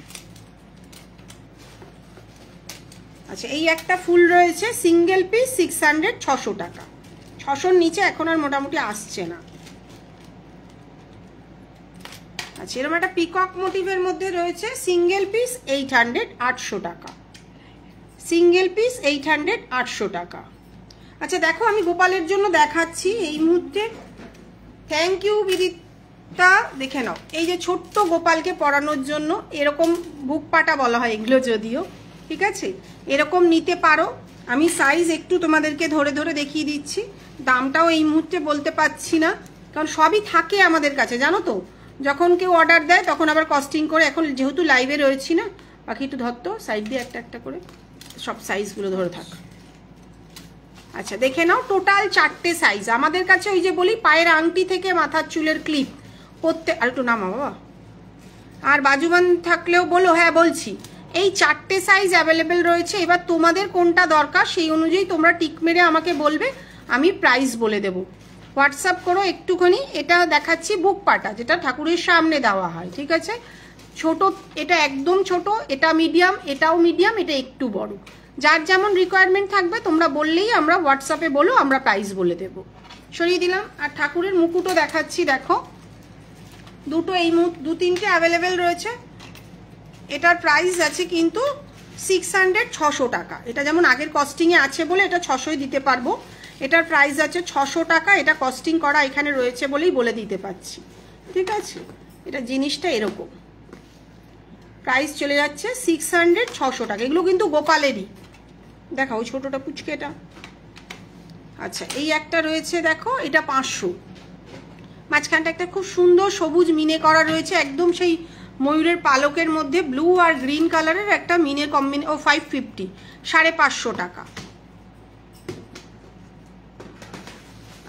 আচ্ছা, এই একটা ফুল রয়েছে, সিঙ্গেল পিস 600, 600 টাকা। 600-র নিচে এখন আর মোটামুটি আসছে না। আচ্ছা, এরকম একটা পিকক মোটিভের মধ্যে রয়েছে, সিঙ্গেল পিস 800, 800 টাকা। সিঙ্গেল পিস 800, 800 টাকা। আচ্ছা দেখো, আমি গোপালের জন্য দেখাচ্ছি এই মুহূর্তে। Thank you Bidita. দেখে নাও, এই যে ছোট্ট গোপালকে পরানোর জন্য এরকম বুক পাটা বলা হয় এগুলো, যদিও ঠিক আছে, এরকম নিতে পারো। আমি সাইজ একটু তোমাদেরকে ধরে ধরে দেখিয়ে দিচ্ছি। দামটাও এই মুহূর্তে বলতে পারছি না, কারণ সবই থাকে আমাদের কাছে, জানো তো। যখন কেউ অর্ডার দেয় তখন আবার কস্টিং করে, এখন যেহেতু লাইভে রয়েছি না, বাকি একটু ধরতো সাইড দিয়ে একটা একটা করে সব সাইজগুলো ধরে থাক। আচ্ছা, দেখে নাও, টোটাল 4টে সাইজ আমাদের কাছে। ওই যে বলি, পায়ের আংটি থেকে মাথার চুলের ক্লিপ প্রত্যেক, আর একটু নামা বাবা, আর বাজুবান থাকলেও বলো। হ্যাঁ বলছি, এই 4টে সাইজ অ্যাভেলেবেল রয়েছে। এবার তোমাদের কোনটা দরকার সেই অনুযায়ী তোমরা টিক মেরে আমাকে বলবে, আমি প্রাইস বলে দেব। হোয়াটসঅ্যাপ করো একটুখানি। এটা দেখাচ্ছি বুক পাটা, যেটা ঠাকুরের সামনে দেওয়া হয়, ঠিক আছে। ছোট, এটা একদম ছোট, এটা মিডিয়াম, এটাও মিডিয়াম, এটা একটু বড়। যার যেমন রিকোয়ারমেন্ট থাকবে তোমরা বললেই আমরা হোয়াটসঅ্যাপে বলো, আমরা প্রাইস বলে দেব। সরিয়ে দিলাম। আর ঠাকুরের মুকুটও দেখাচ্ছি, দেখো দুটো, এই 2-3টে অ্যাভেলেবেল রয়েছে। এটার প্রাইস আছে কিন্তু 600, 600 টাকা। এটা যেমন আগের কস্টিংয়ে আছে বলে এটা 600-ই দিতে পারবো। এটার প্রাইস আছে 600 টাকা। এটা কস্টিং করা এখানে রয়েছে বলেই বলে দিতে পারছি, ঠিক আছে। এটা জিনিসটা এরকম, প্রাইস চলে যাচ্ছে 600, 600 টাকা। এগুলো কিন্তু গোপালেরই। দেখাও ছোটটা পুচকে এটা। আচ্ছা, এই একটা রয়েছে, দেখো এটা 500। মাঝখানটা একটা খুব সুন্দর সবুজ মিনে করা রয়েছে, একদম সেই ময়ূরের পালকের মধ্যে ব্লু আর গ্রিন কালারের একটা মিনের ও 550, 550 টাকা।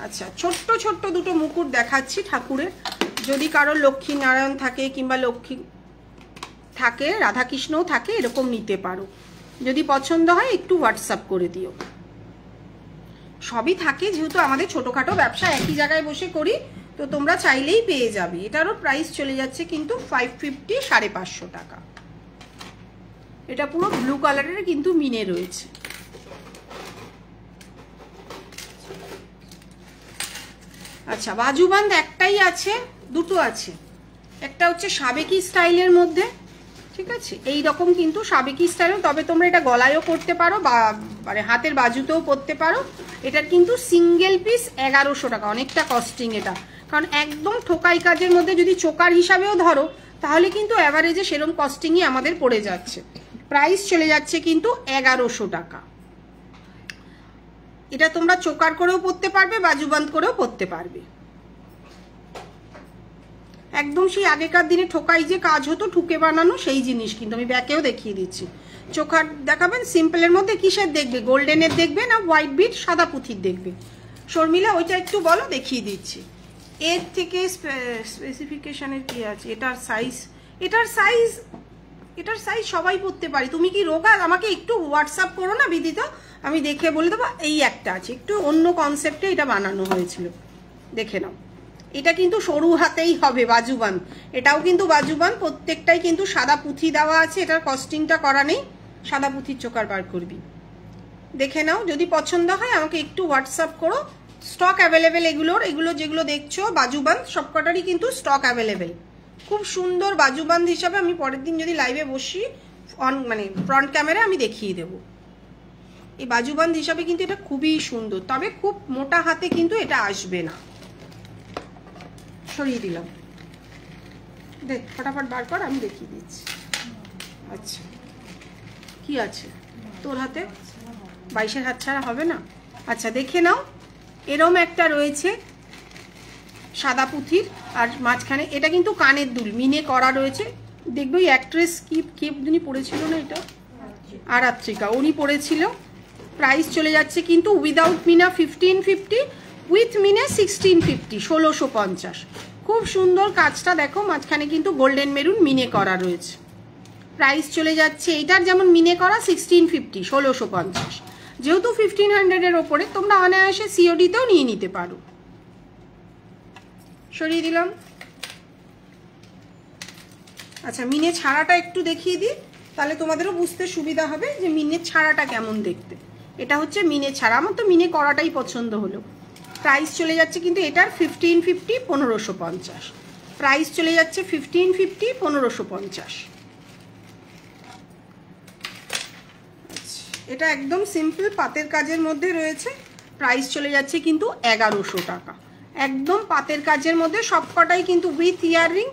আচ্ছা, ছোট্ট ছোট্ট দুটো মুকুট দেখাচ্ছি ঠাকুরের। যদি কারোর লক্ষ্মী নারায়ণ থাকে কিংবা লক্ষ্মী থাকে, রাধাকৃষ্ণও থাকে, এরকম নিতে পারো। যদি পছন্দ হয় একটু হোয়াটসঅ্যাপ করে দিও। সবই থাকে, যেহেতু আমাদের ছোটোখাটো ব্যবসা একই জায়গায় বসে করি, তো তোমরা চাইলেই পেয়ে যাবে। এটারও প্রাইস চলে যাচ্ছে কিন্তু 550, 550 টাকা। এটা পুরো ব্লু কালারের কিন্তু মিনে রয়েছে। আচ্ছা, বাজুবান্ধ একটাই আছে, দুটো আছে। একটা হচ্ছে সাবেকি স্টাইলের মধ্যে, ঠিক আছে, এই রকম কিন্তু সাবেকি স্টাইল। তবে তোমরা এটা গলায়ও করতে পারো বা মানে হাতের বাজুতেও পরতে পারো। এটার কিন্তু সিঙ্গেল পিস 1100 টাকা, অনেকটা কস্টিং এটা। কারণ একদম ঠোকাই কাজের মধ্যে যদি চোকার হিসাবেও ধরো, তাহলে কিন্তু অ্যাভারেজে সেরকম কস্টিংই আমাদের পড়ে যাচ্ছে। প্রাইস চলে যাচ্ছে কিন্তু 1100 টাকা। এটা তোমরা চোকার করেও পরতে পারবে, বাজুবান্ধ করেও পরতে পারবে। একদম সেই আগেকার দিনে ঠোকাই যে কাজ হতো, ঠুকে বানানো, সেই জিনিস কিন্তু আমি ব্যাকেও দেখিয়ে দিচ্ছি। চোখার দেখাবেন সিম্পলের মধ্যে, কিসের দেখবে? গোল্ডেনের দেখবে না হোয়াইট বিট সাদা পুঁথির দেখবে? শর্মিলা ওইটা একটু বলো, দেখিয়ে দিচ্ছি। এর থেকে স্পেসিফিকেশনের কি আছে? এটার সাইজ সবাই পরতে পারি। তুমি কি রোগা? আমাকে একটু হোয়াটসঅ্যাপ করো না বিদিতা, আমি দেখে বলে দেবো। এই একটা আছে, একটু অন্য কনসেপ্টে এটা বানানো হয়েছিল, দেখে নাও। এটা কিন্তু সরু হাতেই হবে বাজুবান, এটাও কিন্তু বাজুবান, প্রত্যেকটাই কিন্তু সাদা পুঁথি দেওয়া আছে, এটার কস্টিংটা করা নেই, সাদা পুঁথির চোকার বার করবি। দেখে নাও, যদি পছন্দ হয় আমাকে একটু হোয়াটসঅ্যাপ করো। স্টক অ্যাভেলেবেল এগুলো যেগুলো দেখছো বাজুবান্ধ সবকটারই কিন্তু স্টক অ্যাভেলেবেল। খুব সুন্দর বাজুবান্ধ হিসাবে আমি পরের দিন যদি লাইভে বসি মানে ফ্রন্ট ক্যামেরা আমি দেখিয়ে দেবো। এই বাজুবান্ধ হিসাবে কিন্তু এটা খুবই সুন্দর, তবে খুব মোটা হাতে কিন্তু এটা আসবে না। সরিয়ে দিলাম, দেখ ফটাফট বার কর, আমি দেখিয়ে দিচ্ছি। আচ্ছা কি আছে তোর হাতে? 22-এর হাত ছাড়া হবে না। আচ্ছা দেখে নাও, এরম একটা রয়েছে সাদা পুঁথির, আর মাঝখানে এটা কিন্তু কানের দুল মিনে করা রয়েছে। দেখবে ওই অ্যাক্ট্রেস কে যিনি পড়েছিল না, এটা আরাত্রিকা, উনি পড়েছিল। প্রাইস চলে যাচ্ছে কিন্তু উইদাউট মিনা 1550, উইথ মিনে 1650, 1650। খুব সুন্দর কাজটা দেখো, মাঝখানে কিন্তু গোল্ডেন মেরুন মিনে করা রয়েছে। প্রাইস চলে যাচ্ছে এইটার যেমন মিনে করা 1650, 1650। যেহেতু 1500-এর ওপরে, তোমরা অনায়াসে সিওডিতেও নিয়ে নিতে পারো। সরিয়ে দিলাম। আচ্ছা মিনে ছাড়াটা একটু দেখিয়ে দিই, তাহলে তোমাদেরও বুঝতে সুবিধা হবে যে মিনে ছাড়াটা কেমন দেখতে। এটা হচ্ছে মিনে ছাড়া, আমার তো মিনে করাটাই পছন্দ হলো। প্রাইস চলে যাচ্ছে কিন্তু এটার 1550, 1550। প্রাইস চলে যাচ্ছে 1550, 1550। এটা একদম সিম্পল পাতের কাজের মধ্যে রয়েছে। প্রাইস চলে যাচ্ছে কিন্তু 1100 টাকা। একদম পাতের কাজের মধ্যে, সবকটাই কিন্তু উইথ ইয়াররিং।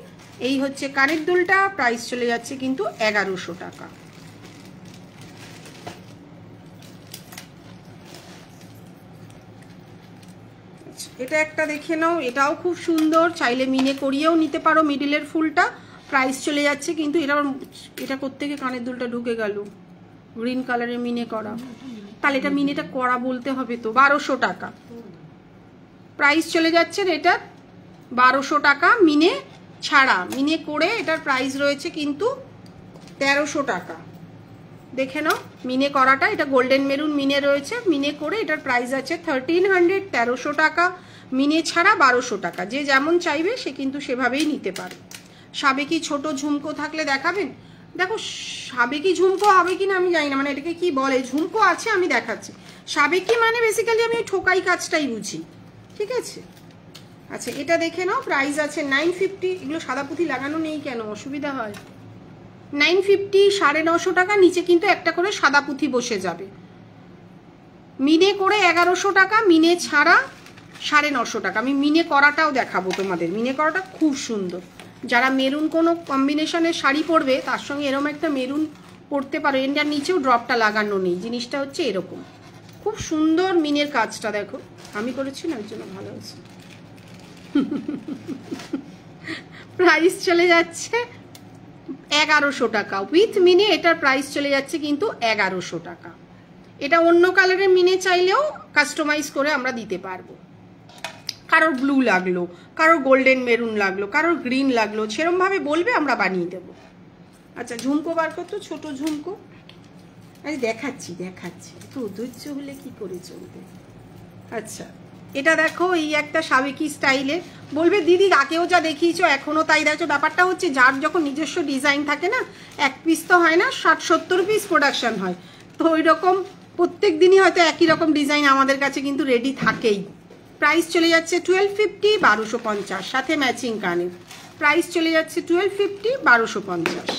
এই হচ্ছে কানের দুলটা, প্রাইস চলে যাচ্ছে কিন্তু 1100 টাকা। এটা একটা দেখে নাও, এটাও খুব সুন্দর, চাইলে মিনে করিয়েও নিতে পারো মিডিলের ফুলটা। প্রাইস চলে যাচ্ছে কিন্তু এটা কোত্থেকে কানের দুলটা ঢুকে গেল, গ্রিন কালারের মিনে করা, তাহলে এটা মিনেটা করা বলতে হবে তো। 1200 টাকা প্রাইস চলে যাচ্ছে এটা, 1200 টাকা মিনে ছাড়া। মিনে করে এটার প্রাইস রয়েছে কিন্তু 1300 টাকা। দেখে নাও মিনে করাটা, এটা গোল্ডেন মেরুন মিনে রয়েছে, মিনে করে এটার প্রাইস আছে 1300, 1300 টাকা। মিনে ছাড়া 1200 টাকা। যে যেমন চাইবে সে কিন্তু সেভাবেই নিতে পারে। সাবেকি ছোট ঝুমকো থাকলে দেখাবেন? দেখো সাবেকি ঝুমকো হবে কিনা আমি জানি না, মানে এটাকে কি বলে, ঝুমকো আছে আমি দেখাচ্ছি। সাবেকি মানে বেসিক্যালি আমি ঠোকাই কাজটাই বুঝি, ঠিক আছে। আচ্ছা এটা দেখে নাও, প্রাইস আছে 950। এগুলো সাদা পুঁথি লাগানো নেই কেন, অসুবিধা হয়। 950, 950 টাকা। নিচে কিন্তু একটা করে সাদা পুঁথি বসে যাবে। মিনে করে 1100 টাকা, মিনে ছাড়া 950 টাকা। আমি মিনে করাটাও দেখাবো তোমাদের। মিনে করাটা খুব সুন্দর। যারা মেরুন কোনো কম্বিনেশনের শাড়ি পরবে তার সঙ্গে এরকম একটা মেরুন পরতে পারো। এটার নিচেও ড্রপটা লাগানো নেই, জিনিসটা হচ্ছে এরকম। খুব সুন্দর মিনের কাজটা দেখো, আমি করেছি না, ওই জন্য ভালো হয়েছে। প্রাইস চলে যাচ্ছে 1100 টাকা উইথ মিনে। এটার প্রাইস চলে যাচ্ছে কিন্তু 1100 টাকা। এটা অন্য কালারের মিনে চাইলেও কাস্টমাইজ করে আমরা দিতে পারবো। কারোর ব্লু লাগলো, কারোর গোল্ডেন মেরুন লাগলো, কারোর গ্রিন লাগলো, সেরকম ভাবে বলবে আমরা বানিয়ে দেবো। আচ্ছা ঝুমকো বার করতো, ছোট ঝুমকো। আরে দেখাচ্ছি তো ধৈর্য হলে কি করে চলবে। আচ্ছা এটা দেখো, এই একটা সাবেকি স্টাইলে। বলবে দিদি আগেও যা দেখিয়েছো এখনো তাই দেখছো। ব্যাপারটা হচ্ছে যার যখন নিজস্ব ডিজাইন থাকে না, এক পিস তো হয় না, 60-70 পিস প্রোডাকশন হয়। তো ওই রকম প্রত্যেক দিনই হয়তো একই রকম ডিজাইন আমাদের কাছে কিন্তু রেডি থাকেই। প্রাইস চলে যাচ্ছে 1250, 1250, সাথে ম্যাচিং কানের। প্রাইস চলে যাচ্ছে 1250, 1250।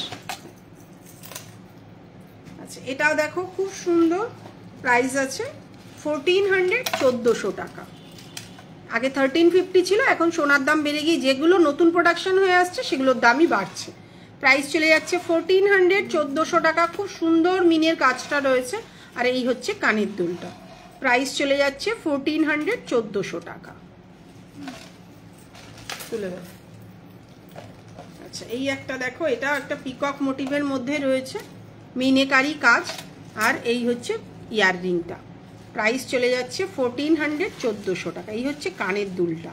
আচ্ছা এটাও দেখো খুব সুন্দর, প্রাইস আছে 1400, 1400 টাকা। আগে 1350 ছিল, এখন সোনার দাম বেড়ে গিয়ে যেগুলো নতুন প্রোডাকশন হয়ে আসছে সেগুলোর দামই বাড়ছে। প্রাইস চলে যাচ্ছে 1400, 1400 টাকা। খুব সুন্দর মিনের কাজটা রয়েছে। আর এই হচ্ছে কানের দুলটা। প্রাইস চলে যাচ্ছে 1400, 1400 টাকা। তুলে দেব। আচ্ছা এই একটা দেখো, এটা একটা পিকক মোটিভের মধ্যে রয়েছে, মিনেকারি কাজ। আর এই হচ্ছে ইয়াররিংটা। প্রাইস চলে যাচ্ছে 1400, 1400 টাকা। এই হচ্ছে কানের দুলটা,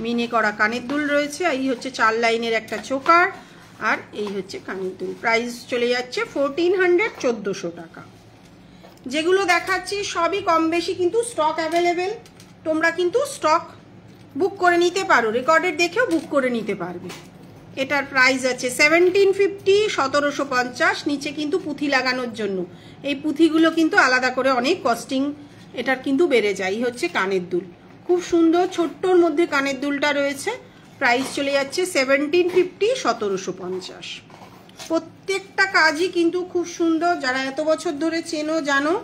মিনে করা কানের দুল রয়েছে। এই হচ্ছে 4 লাইনের একটা চোকার, আর এই হচ্ছে কানের দুল। প্রাইস চলে যাচ্ছে 1400, 1400 টাকা। যেগুলো দেখাচ্ছি সবই কম বেশি কিন্তু স্টক অ্যাভেলেবেল। তোমরা কিন্তু স্টক বুক করে নিতে পারো, রেকর্ডেড দেখেও বুক করে নিতে পারবে। এটার প্রাইস আছে 1750, 1750। নিচে কিন্তু পুঁথি লাগানোর জন্য, এই পুঁথিগুলো কিন্তু আলাদা করে অনেক কস্টিং এটার কিন্তু বেড়ে যায়। এই হচ্ছে কানের দুল, খুব সুন্দর ছোট্টর মধ্যে কানের দুলটা রয়েছে। প্রাইস চলে যাচ্ছে 1750, 1750। প্রত্যেকটা কাজই কিন্তু খুব সুন্দর। যারা এত বছর ধরে চেনো জানো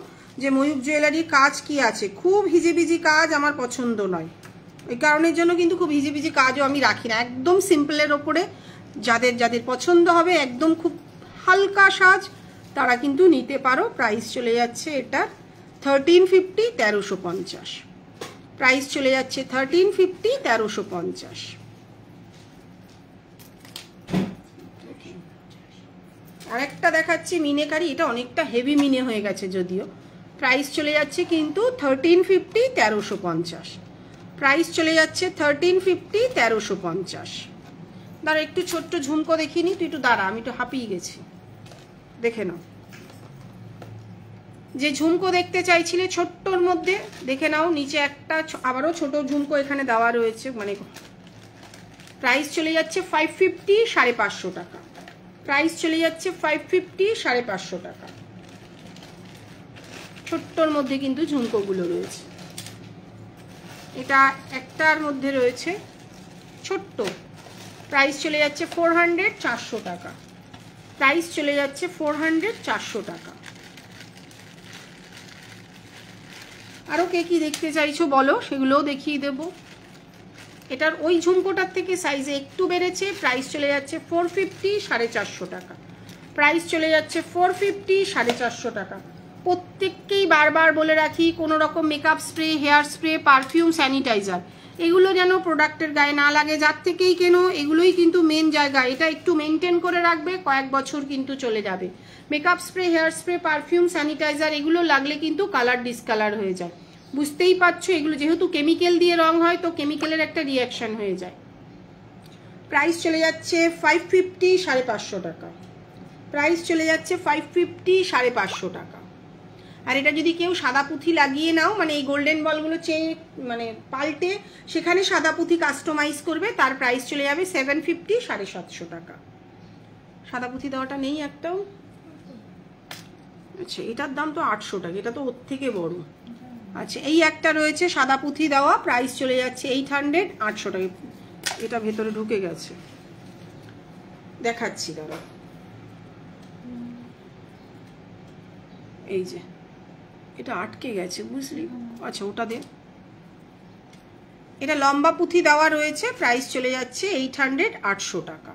যে ময়ূখ জুয়েলারির কাজ কি আছে। খুব হিজিবিজি কাজ আমার পছন্দ নয়, এই কারণের জন্য কিন্তু খুব হিজিবিজি কাজও আমি রাখি না। একদম সিম্পলের ওপরে যাদের যাদের পছন্দ হবে, একদম খুব হালকা সাজ, তারা কিন্তু নিতে পারো। প্রাইস চলে যাচ্ছে এটা 1350, 1350। প্রাইস চলে যাচ্ছে 1350, 1350। আরেকটা দেখাচ্ছি মিনেকারি, এটা অনেকটা হেভি মিনে হয়ে গেছে যদিও। প্রাইস চলে যাচ্ছে কিন্তু 1350, 1350। প্রাইস চলে যাচ্ছে 1350, 1350। দাঁড়া একটু ছোট্ট ঝুমকো দেখিনি, তুই একটু দাঁড়া, আমি একটু হাঁপিয়ে গেছি, দেখে নাও। যে ঝুমকো দেখতে চাইছিলে ছোট্টর মধ্যে, দেখে নাও। নিচে একটা আবারও ছোট ঝুমকো এখানে দেওয়া রয়েছে, মানে প্রাইস চলে যাচ্ছে 550, 550 টাকা। প্রাইস চলে যাচ্ছে 550, 550 টাকা। ছোট্টর মধ্যে কিন্তু ঝুমকোগুলো রয়েছে। এটা একটার মধ্যে রয়েছে ছোট্ট। প্রাইস চলে যাচ্ছে 400, 400 টাকা। প্রাইস চলে যাচ্ছে 400, 400 টাকা। আরও কে কি দেখতে চাইছো বলো, সেগুলোও দেখিয়ে দেবো। এটার ওই ঝুমকোটার থেকে সাইজে একটু বেড়েছে। প্রাইস চলে যাচ্ছে 450, 450 টাকা। প্রাইস চলে যাচ্ছে 450, 450 টাকা। প্রত্যেককেই বারবার বলে রাখি, কোনো রকম makeup spray, hair spray, perfume, sanitiser এগুলো যেন প্রোডাক্টের গায়ে না লাগে। যার থেকেই কেন, এগুলোই কিন্তু মেন জায়গা। এটা একটু মেনটেন করে রাখবে, কয়েক বছর কিন্তু চলে যাবে। Makeup spray, hair spray, perfume, sanitiser এগুলো লাগলে কিন্তু কালার ডিসকালার হয়ে যায়। বুঝতেই পারছো, এগুলো যেহেতু কেমিক্যাল দিয়ে রং হয়, তো কেমিক্যালের একটা রিয়াকশন হয়ে যায়। প্রাইস চলে যাচ্ছে 550, 550 টাকা। প্রাইস চলে যাচ্ছে 550, 550 টাকা। আর এটা যদি কেউ সাদা পুঁথি লাগিয়ে নাও, মানে এই গোল্ডেন বলগুলো মানে পাল্টে সেখানে সাদা পুঁথি কাস্টমাইজ করবে, তার প্রাইস চলে যাবে 750, 750 টাকা। সাদা পুঁথি দেওয়াটা নেই একটাও। আচ্ছা, এটার দাম তো 800 টাকা, এটা তো ওর থেকে বড়। আচ্ছা, এই একটা রয়েছে সাদা পুঁথি দেওয়া, প্রাইস চলে যাচ্ছে 800, 800 টাকা। এটা ভেতরে ঢুকে গেছে, দেখাচ্ছি দাঁড়া। এই যে এটা আটকে গেছে, বুঝলি? আচ্ছা, ওটা দে। এটা লম্বা পুঁথি দেওয়া রয়েছে, প্রাইস চলে যাচ্ছে 800, 800 টাকা।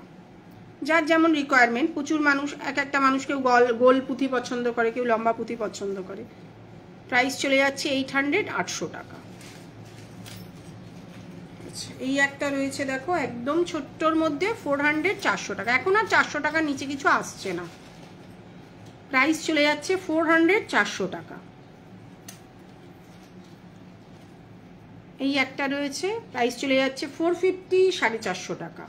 যার যেমন রিকোয়ারমেন্ট, প্রচুর মানুষ, এক একটা মানুষ কেউ গোল পুঁথি পছন্দ করে, কেউ লম্বা পুঁথি পছন্দ করে। প্রাইস চলে যাচ্ছে 800, 800 টাকা। আচ্ছা, এই একটা রয়েছে দেখো একদম ছোট্টর মধ্যে, 400, 400 টাকা। এখন আর 400 টাকার নিচে কিছু আসছে না। প্রাইস চলে যাচ্ছে 400, 400 টাকা। এই একটা রয়েছে, প্রাইস চলে যাচ্ছে 450, 450 টাকা।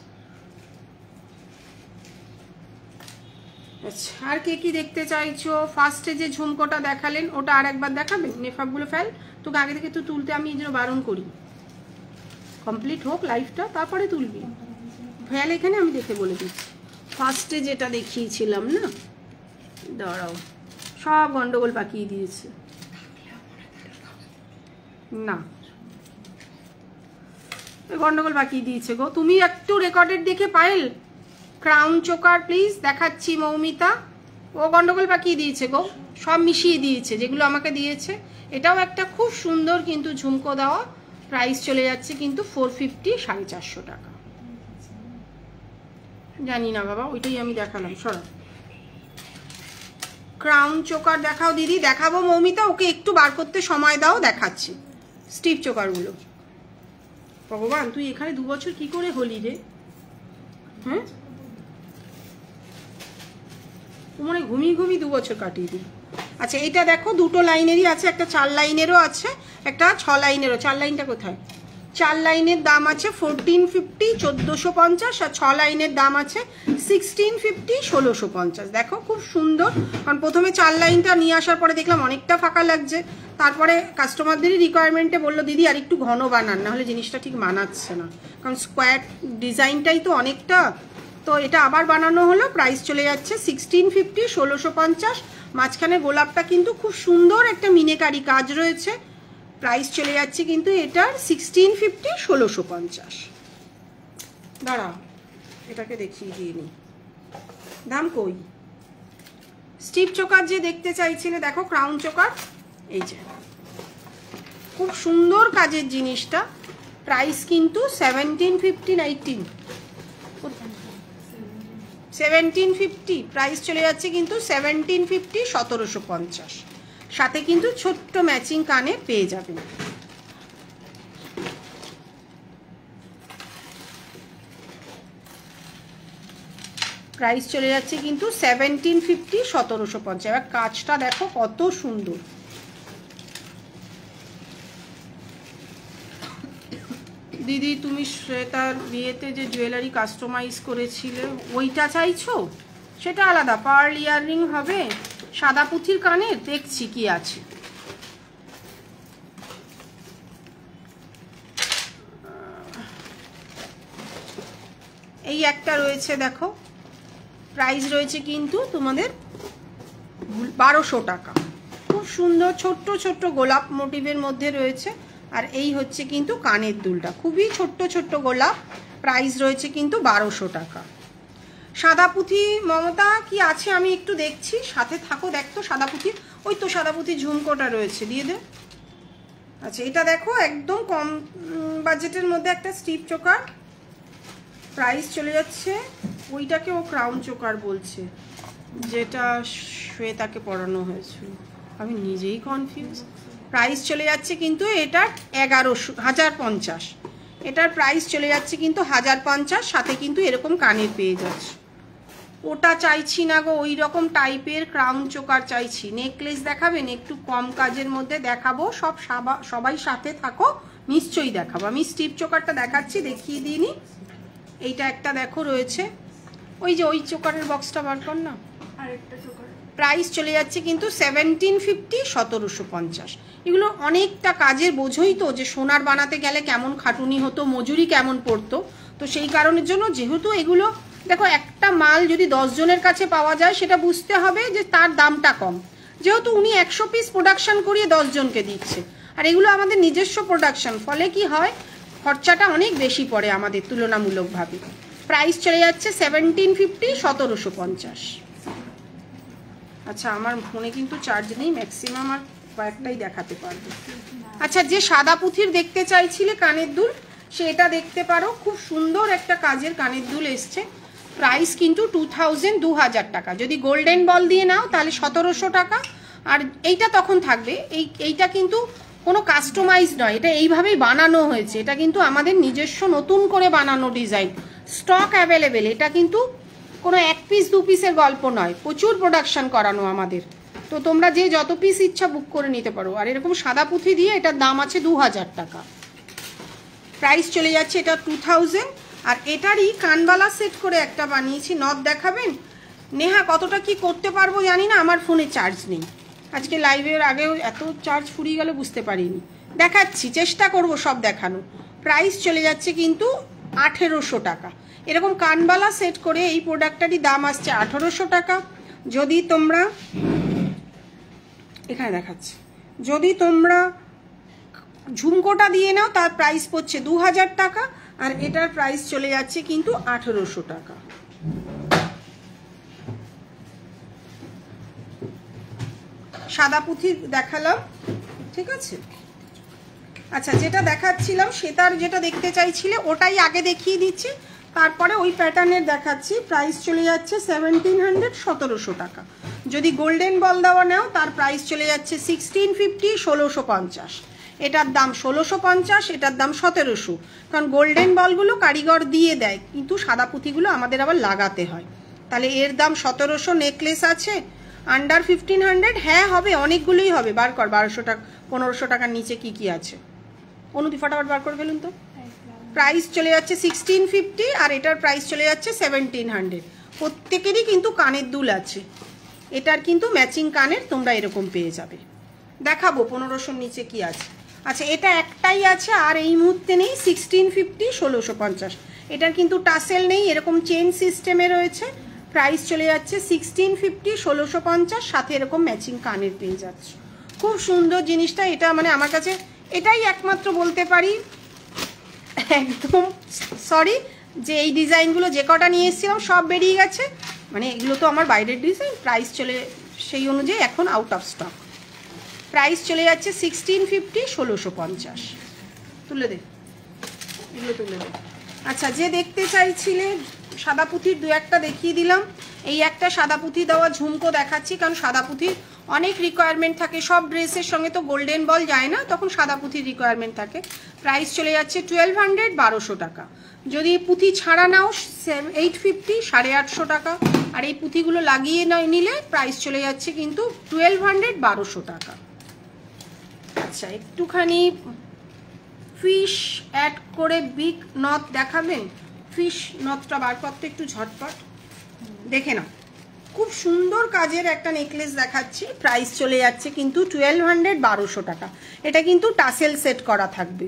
আচ্ছা, আর কে কি দেখতে চাইছো? ফার্স্টে যে ঝুমকোটা দেখালেন ওটা আর একবার দেখাবেন? নেফাগুলো ফেল, তোকে আগে থেকে তো তুলতে আমি এই জন্য বারণ করি। কমপ্লিট হোক লাইফটা, তারপরে তুলবি। ফেল এখানে, আমি দেখে বলে দিচ্ছি। ফার্স্টে যেটা দেখিয়েছিলাম না, দাঁড়াও, সব গন্ডগোল পাকিয়ে দিয়েছে। না, গন্ডগোল পাকিয়ে দিয়েছে গো। তুমি একটু রেকর্ডেড দেখে পায়েল, ক্রাউন চোকার প্লিজ দেখাচ্ছি। মৌমিতা, ও গন্ডগোল পাকিয়ে দিয়েছে গো, সব মিশিয়ে দিয়েছে যেগুলো আমাকে দিয়েছে। এটাও একটা খুব সুন্দর কিন্তু ঝুমকো দেওয়া। প্রাইস চলে যাচ্ছে কিন্তু 450, 450 টাকা। জানি না বাবা, ওইটাই আমি দেখালাম। সরা, ক্রাউন চোকার দেখাও দিদি। দেখাবো মৌমিতা, ওকে একটু বার করতে সময় দাও, দেখাচ্ছি স্টিপ চোকারগুলো। ভগবান, তুই এখানে 2 বছর কি করে হলি রে? হ্যাঁ, তোমার ঘুমিয়ে ঘুমিয়ে 2 বছর কাটিয়ে দিই। আচ্ছা, এটা দেখো দুটো লাইনেরই আছে, একটা 4 লাইনেরও আছে, একটা 6 লাইনেরও। 4 লাইনটা কোথায়? 4 লাইনের দাম আছে 1450 1450, আর 6 লাইনের দাম আছে 1650 1650। দেখো খুব সুন্দর, কারণ প্রথমে 4 লাইনটা নিয়ে আসার পরে দেখলাম অনেকটা ফাঁকা লাগছে, তারপরে কাস্টমারদেরই রিকোয়ারমেন্টে বললো দিদি আর একটু ঘন বানান, নাহলে জিনিসটা ঠিক মানাচ্ছে না, কারণ স্কোয়ার ডিজাইনটাই তো অনেকটা। তো এটা আবার বানানো হলো, প্রাইস চলে যাচ্ছে 1650 1650। মাঝখানে গোলাপটা কিন্তু খুব সুন্দর একটা মিনেকারি কাজ রয়েছে, প্রাইস চলে যাচ্ছে কিন্তু এটার 1650 1650। দাঁড়াও এটাকে দেখিয়ে দিয়ে নি, দাম কই। স্টিপ চোকার যে দেখতে চাইছিলে, দেখো ক্রাউন চোকার, এই যে খুব সুন্দর কাজের জিনিসটা, প্রাইস কিন্তু 1750 1750, প্রাইস চলে যাচ্ছে কিন্তু 1750 1750। সাথে কিন্তু ছোট্ট ম্যাচিং কানে পেয়ে যাবেন। প্রাইস চলে যাচ্ছে কিন্তু 1750 1750। এবার কাজটা দেখো কত সুন্দর, দিদি তুমি শ্বেতার বিয়েতে যে জুয়েলারি কাস্টমাইজ করেছিলে ওইটা চাইছো, সেটা আলাদা, পার্ল ইয়াররিং হবে, সাদা পুঁথির কানের, দেখছি কি আছে। এই একটা রয়েছে দেখো, প্রাইস রয়েছে কিন্তু তোমাদের 1200 টাকা। খুব সুন্দর ছোট্ট ছোট্ট গোলাপ মোটিভের মধ্যে রয়েছে, আর এই হচ্ছে কিন্তু কানের দুলটা, খুবই ছোট্ট ছোট্ট গোলাপ, প্রাইস রয়েছে কিন্তু 1200 টাকা। সাদা পুঁথি মমতা কি আছে আমি একটু দেখছি, সাথে থাকো, দেখতো সাদা পুঁথি, ওই তো সাদা পুঁথির ঝুমকোটা রয়েছে, দিয়ে দে। আচ্ছা এটা দেখো একদম কম বাজেটের মধ্যে একটা স্টিপ চোকার, প্রাইস চলে যাচ্ছে, ওইটাকে ও ক্রাউন চোকার বলছে যেটা শ্বেতাকে পরানো হয়েছিল, আমি নিজেই কনফিউজ। প্রাইস চলে যাচ্ছে কিন্তু এটার 1050, এটার প্রাইস চলে যাচ্ছে কিন্তু 1050, সাথে কিন্তু এরকম কানের পেয়ে যাচ্ছে। ওটা চাইছি না গো, ওই রকম টাইপের ক্রাউন চোকার চাইছি। নেকলেস দেখাবেন একটু কম কাজের মধ্যে, দেখাবো, সবাই সাথে থাকো, নিশ্চয়ই দেখাবো। আমি স্টিপ চোকারটা দেখাচ্ছি, দেখিয়ে দিইনি। এইটা একটা দেখো রয়েছে, ওই যে ওই চোকারের বক্সটা বার কর না, আরেকটা চোকার, প্রাইস চলে যাচ্ছে কিন্তু 1750 1750। এগুলো অনেকটা কাজের, বোঝোই তো যে সোনার বানাতে গেলে কেমন খাটুনি হতো, মজুরি কেমন পড়তো, তো সেই কারণের জন্য যেহেতু এগুলো দেখো একটা মাল যদি 10 জনের কাছে পাওয়া যায় সেটা বুঝতে হবে যে তার দামটা কম, যেহেতু উনি 100 পিস প্রোডাকশন করিয়ে 10 জনকে দিচ্ছে, আর এগুলো আমাদের নিজস্ব প্রোডাকশন, ফলে কি হয় খরচাটা অনেক বেশি পড়ে আমাদের তুলনামূলকভাবে। প্রাইস চলে যাচ্ছে 1750 1750। আচ্ছা আমার ফোনে কিন্তু চার্জ নেই, ম্যাক্সিমাম আর কয়েকটাই দেখাতে পারবো। আচ্ছা যে সাদা পুঁথির দেখতে চাইছিলে কানের দুল, সেটা দেখতে পারো, খুব সুন্দর একটা কাজের কানের দুল এসছে, প্রাইস কিন্তু 2000 টাকা। যদি গোল্ডেন বল দিয়ে নাও তাহলে 1700 টাকা, আর এইটা তখন থাকবে। এইটা কিন্তু কোনো কাস্টমাইজ নয়, এটা এইভাবেই বানানো হয়েছে, এটা কিন্তু আমাদের নিজস্ব নতুন করে বানানো ডিজাইন, স্টক অ্যাভেলেবেল, এটা কিন্তু কোনো 1 পিস 2 পিসের গল্প নয়, প্রচুর প্রোডাকশন করানো আমাদের। তো তোমরা যে যত পিস ইচ্ছা বুক করে নিতে পারো। আর এরকম সাদা পুঁথি দিয়ে এটার দাম আছে 2000 টাকা, প্রাইস চলে যাচ্ছে এটা 2000। আর এটারই কানবালা সেট করে একটা বানিয়েছি, নথ দেখাবেন নেহা? কতটা কি করতে পারবো জানি না, আমার ফোনে চার্জ নেই, আজকে লাইভের আগেও এত চার্জ ফুরিয়ে গেল বুঝতে পারিনি, দেখাচ্ছি, চেষ্টা করব সব দেখানো। প্রাইস চলে যাচ্ছে কিন্তু 1800 টাকা। এরকম কানবালা সেট করে এই প্রোডাক্টটারই দাম আসছে 1800 টাকা। যদি তোমরা এখানে দেখাচ্ছি, যদি তোমরা ঝুমকোটা দিয়ে নাও তার প্রাইস পড়ছে 2000 টাকা, আর এটার প্রাইস চলে যাচ্ছে কিন্তু 1800 টাকা। সাদা পুঁথি দেখালাম, ঠিক আছে। আচ্ছা যেটা দেখাচ্ছিলাম সেটার যেটা দেখতে চাইছিলে ওটাই আগে দেখিয়ে দিচ্ছি, তারপরে ওই প্যাটার্নের দেখাচ্ছি। প্রাইস চলে যাচ্ছে 1700 1700 টাকা। যদি গোল্ডেন বল দেওয়া নাও তার প্রাইস চলে যাচ্ছে 1650 1650। এটার দাম 1650, এটার দাম 1700, কারণ গোল্ডেন বলগুলো কারিগর দিয়ে দেয়, কিন্তু সাদা পুঁথিগুলো আমাদের আবার লাগাতে হয়, তাহলে এর দাম 1700। নেকলেস আছে আন্ডার 1500, হ্যাঁ হবে, অনেকগুলোই হবে, বার কর 1200 টাকা 1500 টাকার নিচে কি কি আছে। অনুদি ফটাফট বার করে ফেলুন তো। প্রাইস চলে যাচ্ছে 1650 আর এটার প্রাইস চলে যাচ্ছে 1700। প্রত্যেকেরই কিন্তু কানের দুল আছে, এটার কিন্তু ম্যাচিং কানের তোমরা এরকম পেয়ে যাবে। দেখাবো 1500 নিচে কি আছে। আচ্ছা এটা একটাই আছে আর এই মুহূর্তে নেই, 1650 1650। এটার কিন্তু টাসেল নেই, এরকম চেন সিস্টেমে রয়েছে। প্রাইস চলে যাচ্ছে 1650 1650, সাথে এরকম ম্যাচিং কানের পেয়ে যাচ্ছে। খুব সুন্দর জিনিসটা, এটা মানে আমার কাছে এটাই একমাত্র বলতে পারি একদম সরি যে এই ডিজাইনগুলো যে কটা নিয়ে এসেছিলাম সব বেরিয়ে গেছে, মানে এগুলো তো আমার বাইরের ডিজাইন। প্রাইস চলে সেই অনুযায়ী এখন আউট অফ স্টক। প্রাইস চলে যাচ্ছে 1650 1650। তুলে দে, এগুলো তুলে দে। আচ্ছা যে দেখতে চাইছিলে সাদা পুঁথির দু একটা দেখিয়ে দিলাম। এই একটা সাদা পুঁথি দেওয়া ঝুমকো দেখাচ্ছি, কারণ সাদা পুঁথির অনেক রিকোয়ারমেন্ট থাকে, সব ড্রেসের সঙ্গে তো গোল্ডেন বল যায় না, তখন সাদা পুঁথির রিকোয়ারমেন্ট থাকে। প্রাইস চলে যাচ্ছে 1200 1200 টাকা। যদি পুঁথি ছাড়া নাও 850 850 টাকা। আর এই পুঁথিগুলো লাগিয়ে নিলে প্রাইস চলে যাচ্ছে কিন্তু 1200 1200 টাকা। আচ্ছা একটুখানি ফিশ অ্যাড করে বিগ নথ দেখাবেন? ফিশ নথটা বার করতে একটু ঝটপট দেখে নাও। খুব সুন্দর কাজের একটা নেকলেস দেখাচ্ছি, প্রাইস চলে যাচ্ছে কিন্তু 1200 1200 টাকা। এটা কিন্তু টাসেল সেট করা থাকবে,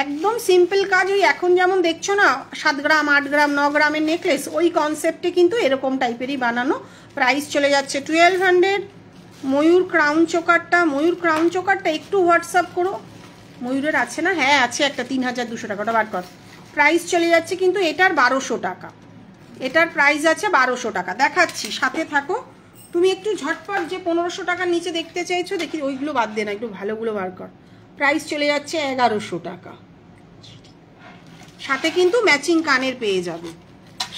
একদম সিম্পল কাজ। ওই এখন যেমন দেখছো না 7 গ্রাম 8 গ্রাম 9 গ্রামের নেকলেস, ওই কনসেপ্টে কিন্তু এরকম টাইপেরই বানানো। প্রাইস চলে যাচ্ছে 1200। ময়ূর ক্রাউন চোকারটা, ময়ূর ক্রাউন চোকারটা একটু হোয়াটসঅ্যাপ করো। ময়ূরের আছে না? হ্যাঁ আছে একটা, 3200 টাকা, ওটা বার কর। প্রাইস চলে যাচ্ছে কিন্তু এটার 1200 টাকা। এটার প্রাইস আছে 1200 টাকা। দেখাচ্ছি, সাথে থাকো। তুমি একটু ঝটপট যে 1500 টাকার নিচে দেখতে চাইছো, দেখি ওইগুলো বাদ দে না, একটু ভালোগুলো বার কর। প্রাইস চলে যাচ্ছে 1100 টাকা। সাথে কিন্তু ম্যাচিং কানের পেয়ে যাবে,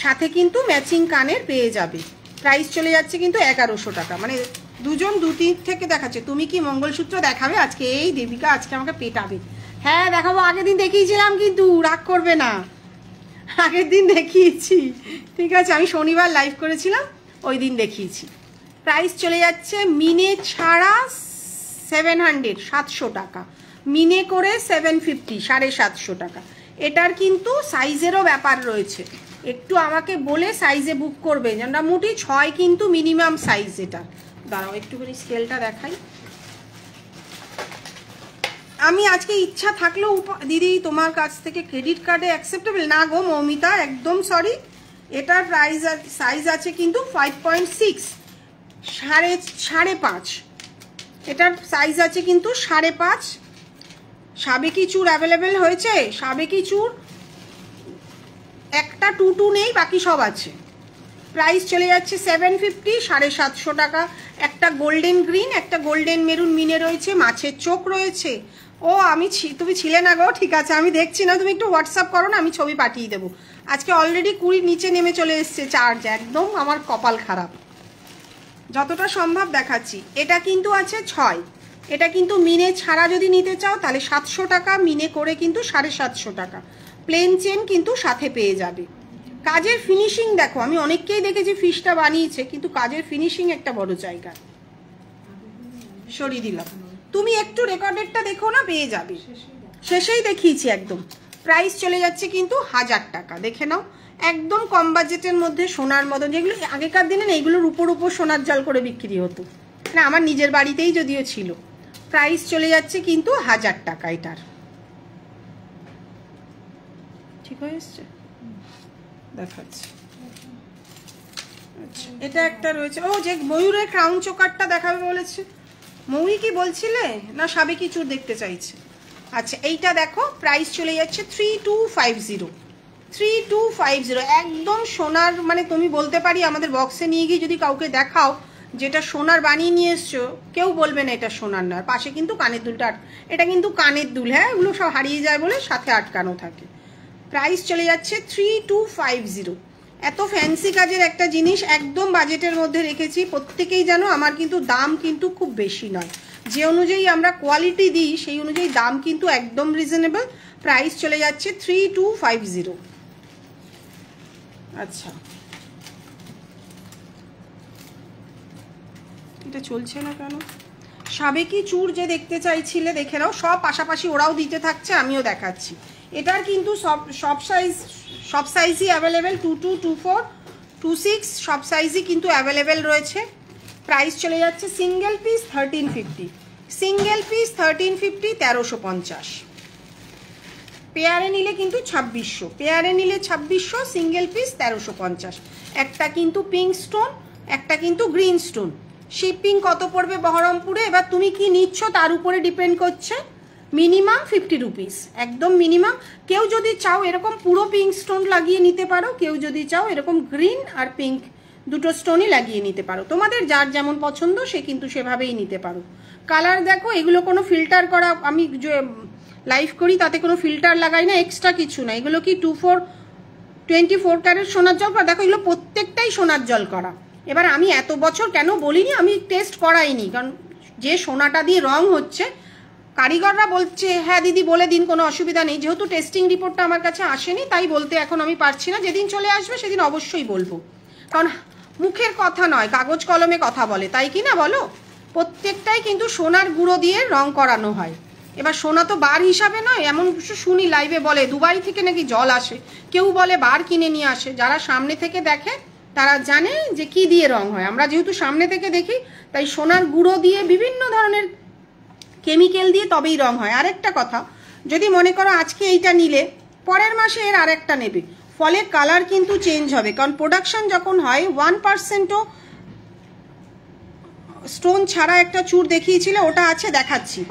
সাথে কিন্তু ম্যাচিং কানের পেয়ে যাবে। প্রাইস চলে যাচ্ছে কিন্তু 1100 টাকা। মানে দুজন দু তিন থেকে দেখাচ্ছে। তুমি কি মঙ্গলসূত্র দেখাবে আজকে? এই দেবিকা আজকে আমাকে পেটাবে। হ্যাঁ দেখাবো, আগের দিন দেখিয়েছিলাম কিন্তু রাগ করবে না, আগের দিন দেখিয়েছি, ঠিক আছে? আমি শনিবার লাইভ করেছিলাম, ওই দিন দেখিয়েছি। প্রাইস চলে যাচ্ছে মিনে ছাড়া 700 700 টাকা, মিনে করে 750 750 টাকা। এটার কিন্তু সাইজেরও ব্যাপার রয়েছে, একটু আমাকে বলে সাইজে বুক করবে। মোটামুটি 6 কিন্তু মিনিমাম সাইজ। এটা দাঁড়াও একটুখানি স্কেলটা দেখাই। আমি আজকে ইচ্ছা থাকলেও দিদি তোমার কাছ থেকে ক্রেডিট কার্ডে অ্যাকসেপ্টেবল না গো মৌমিতা, একদম সরি। এটার প্রাইস সাইজ আছে কিন্তু 5.6 5.5। এটার সাইজ আছে কিন্তু 5.5। সাবেকি চুর অ্যাভেলেবেল হয়েছে, সাবেকি চুর একটা 2 নেই, বাকি সব আছে। প্রাইস চলে যাচ্ছে 750 750 টাকা। একটা গোল্ডেন গ্রিন, একটা গোল্ডেন মেরুন মিনে রয়েছে, মাছের চোখ রয়েছে। ও আমি তুমি ছিলে না গো, ঠিক আছে আমি দেখছি না, তুমি একটু হোয়াটসঅ্যাপ করো না, আমি ছবি পাঠিয়ে দেবো। আজকে অলরেডি 20 নিচে নেমে চলে এসছে চার্জ, একদম আমার কপাল খারাপ। যতটা সম্ভব দেখাচ্ছি। এটা কিন্তু আছে 6। এটা কিন্তু মিনে ছাড়া যদি নিতে চাও তাহলে 700 টাকা, মিনে করে কিন্তু 750 টাকা। প্লেন চেন কিন্তু সাথে পেয়ে যাবে। কাজের ফিনিশিং দেখো, আমি অনেককেই দেখেছি ফিশটা বানিয়েছে, কিন্তু কাজের ফিনিশিং একটা বড় জায়গা। সরিয়ে দিলাম, তুমি একটু রেকর্ডেডটা দেখো না, পেয়ে যাবে। শেষেই দেখিয়েছি একদম। প্রাইস চলে যাচ্ছে কিন্তু 1000 টাকা। দেখে নাও, একদম কম বাজেটের মধ্যে সোনার মতন, যেগুলো আগেকার দিনে না এগুলোর উপর সোনার জাল করে বিক্রি হতো, না আমার নিজের বাড়িতেই যদিও ছিল। প্রাইস চলে যাচ্ছে কিন্তু 1000 টাকা। এটার ঠিক হয়ে এসছে, দেখাচ্ছি। আচ্ছা এটা একটা রয়েছে। ও যে ময়ূরের ক্রাউন চোকারটা দেখাবে বলেছে, ময়ূরী কি বলছিলে না সাবেকি চুর দেখতে চাইছে? আচ্ছা এইটা দেখো, প্রাইস চলে যাচ্ছে 3250 3250। একদম সোনার, মানে তুমি বলতে পারি আমাদের বক্সে নিয়ে গিয়ে যদি কাউকে দেখাও যেটা সোনার বানিয়ে নিয়ে এসছো, কেউ বলবে না এটা সোনার না। পাশে কিন্তু কানের দুলটা, এটা কিন্তু কানের দুল, হ্যাঁ এগুলো সব হারিয়ে যায় বলে সাথে আটকানো থাকে। প্রাইস চলে যাচ্ছে 3250। এত ফ্যান্সি কাজের একটা জিনিস একদম বাজেটের মধ্যে রেখেছি। প্রত্যেকেই জানো আমার কিন্তু দাম কিন্তু খুব বেশি নয়, যে অনুযায়ী আমরা কোয়ালিটি দিই সেই অনুযায়ী দাম কিন্তু একদম রিজনেবল। প্রাইস চলে যাচ্ছে 3250। আচ্ছা এটা চলছে না কেন? সাবেকি চূড় যে দেখতে চাইছিলে দেখে নাও, সব পাশাপাশি ওরাও দিতে থাকছে, আমিও দেখাচ্ছি। এটার কিন্তু সব সাইজই অ্যাভেলেবেল, 22, 24, 26 সব সাইজই কিন্তু অ্যাভেলেবেল রয়েছে। প্রাইস চলে যাচ্ছে সিঙ্গেল পিস 1350, সিঙ্গেল পিস 1350, 1350। পেয়ারে নিলে কিন্তু 2600, পেয়ারে নিলে 2600, সিঙ্গেল পিস 1350। একটা কিন্তু পিঙ্ক স্টোন, একটা কিন্তু গ্রিন স্টোন। শিপিং কত পড়বে বহরমপুরে, এবার তুমি কি নিচ্ছ তার উপরে ডিপেন্ড করছে। মিনিমাম 50 রুপিস, একদম মিনিমাম। কেউ যদি চাও এরকম পুরো পিঙ্ক স্টোন লাগিয়ে নিতে পারো, কেউ যদি চাও এরকম গ্রিন আর পিঙ্ক দুটো স্টোনই লাগিয়ে নিতে পারো। তোমাদের যার যেমন পছন্দ সে কিন্তু সেভাবেই নিতে পারো। কালার দেখো, এগুলো কোনো ফিল্টার করা, আমি যে লাইভ করি তাতে কোনো ফিল্টার লাগাই না, এক্সট্রা কিছু না। এগুলো কি 24 ক্যারেট সোনার জল করা, দেখো এগুলো প্রত্যেকটাই সোনার জল করা। এবার আমি এত বছর কেন বলিনি, আমি টেস্ট করাইনি, কারণ যে সোনাটা দিয়ে রং হচ্ছে কারিগররা বলছে হ্যাঁ দিদি বলে দিন, কোনো অসুবিধা নেই। যেহেতু টেস্টিং রিপোর্টটা আমার কাছে আসেনি তাই বলতে এখন আমি পারছি না, যেদিন চলে আসবে সেদিন অবশ্যই বলবো। কারণ মুখের কথা নয়, কাগজ কলমে কথা বলে, তাই কি না বলো। প্রত্যেকটাই কিন্তু সোনার গুঁড়ো দিয়ে রং করানো হয়। এবার সোনা তো বার হিসাবে নয়, এমন শুনি লাইভে বলে দুবাই থেকে নাকি জল আসে, কেউ বলে বার কিনে নিয়ে আসে। যারা সামনে থেকে দেখে তারা জানে যে কি দিয়ে রং হয়। আমরা যেহেতু সামনে থেকে দেখি তাই সোনার গুঁড়ো দিয়ে বিভিন্ন ধরনের কেমিক্যাল দিয়ে তবেই রং হয়। আরেকটা কথা, যদি মনে করো আজকে এইটা নিলে পরের মাসে এর আরেকটা নেবে, ফলে কালার কিন্তু চেঞ্জ হবে। কারণ প্রোডাকশন যখন হয় 1%ও স্টোন ছাড়া একটা চূড় দেখিয়েছিল, ওটা আছে দেখাচ্ছি।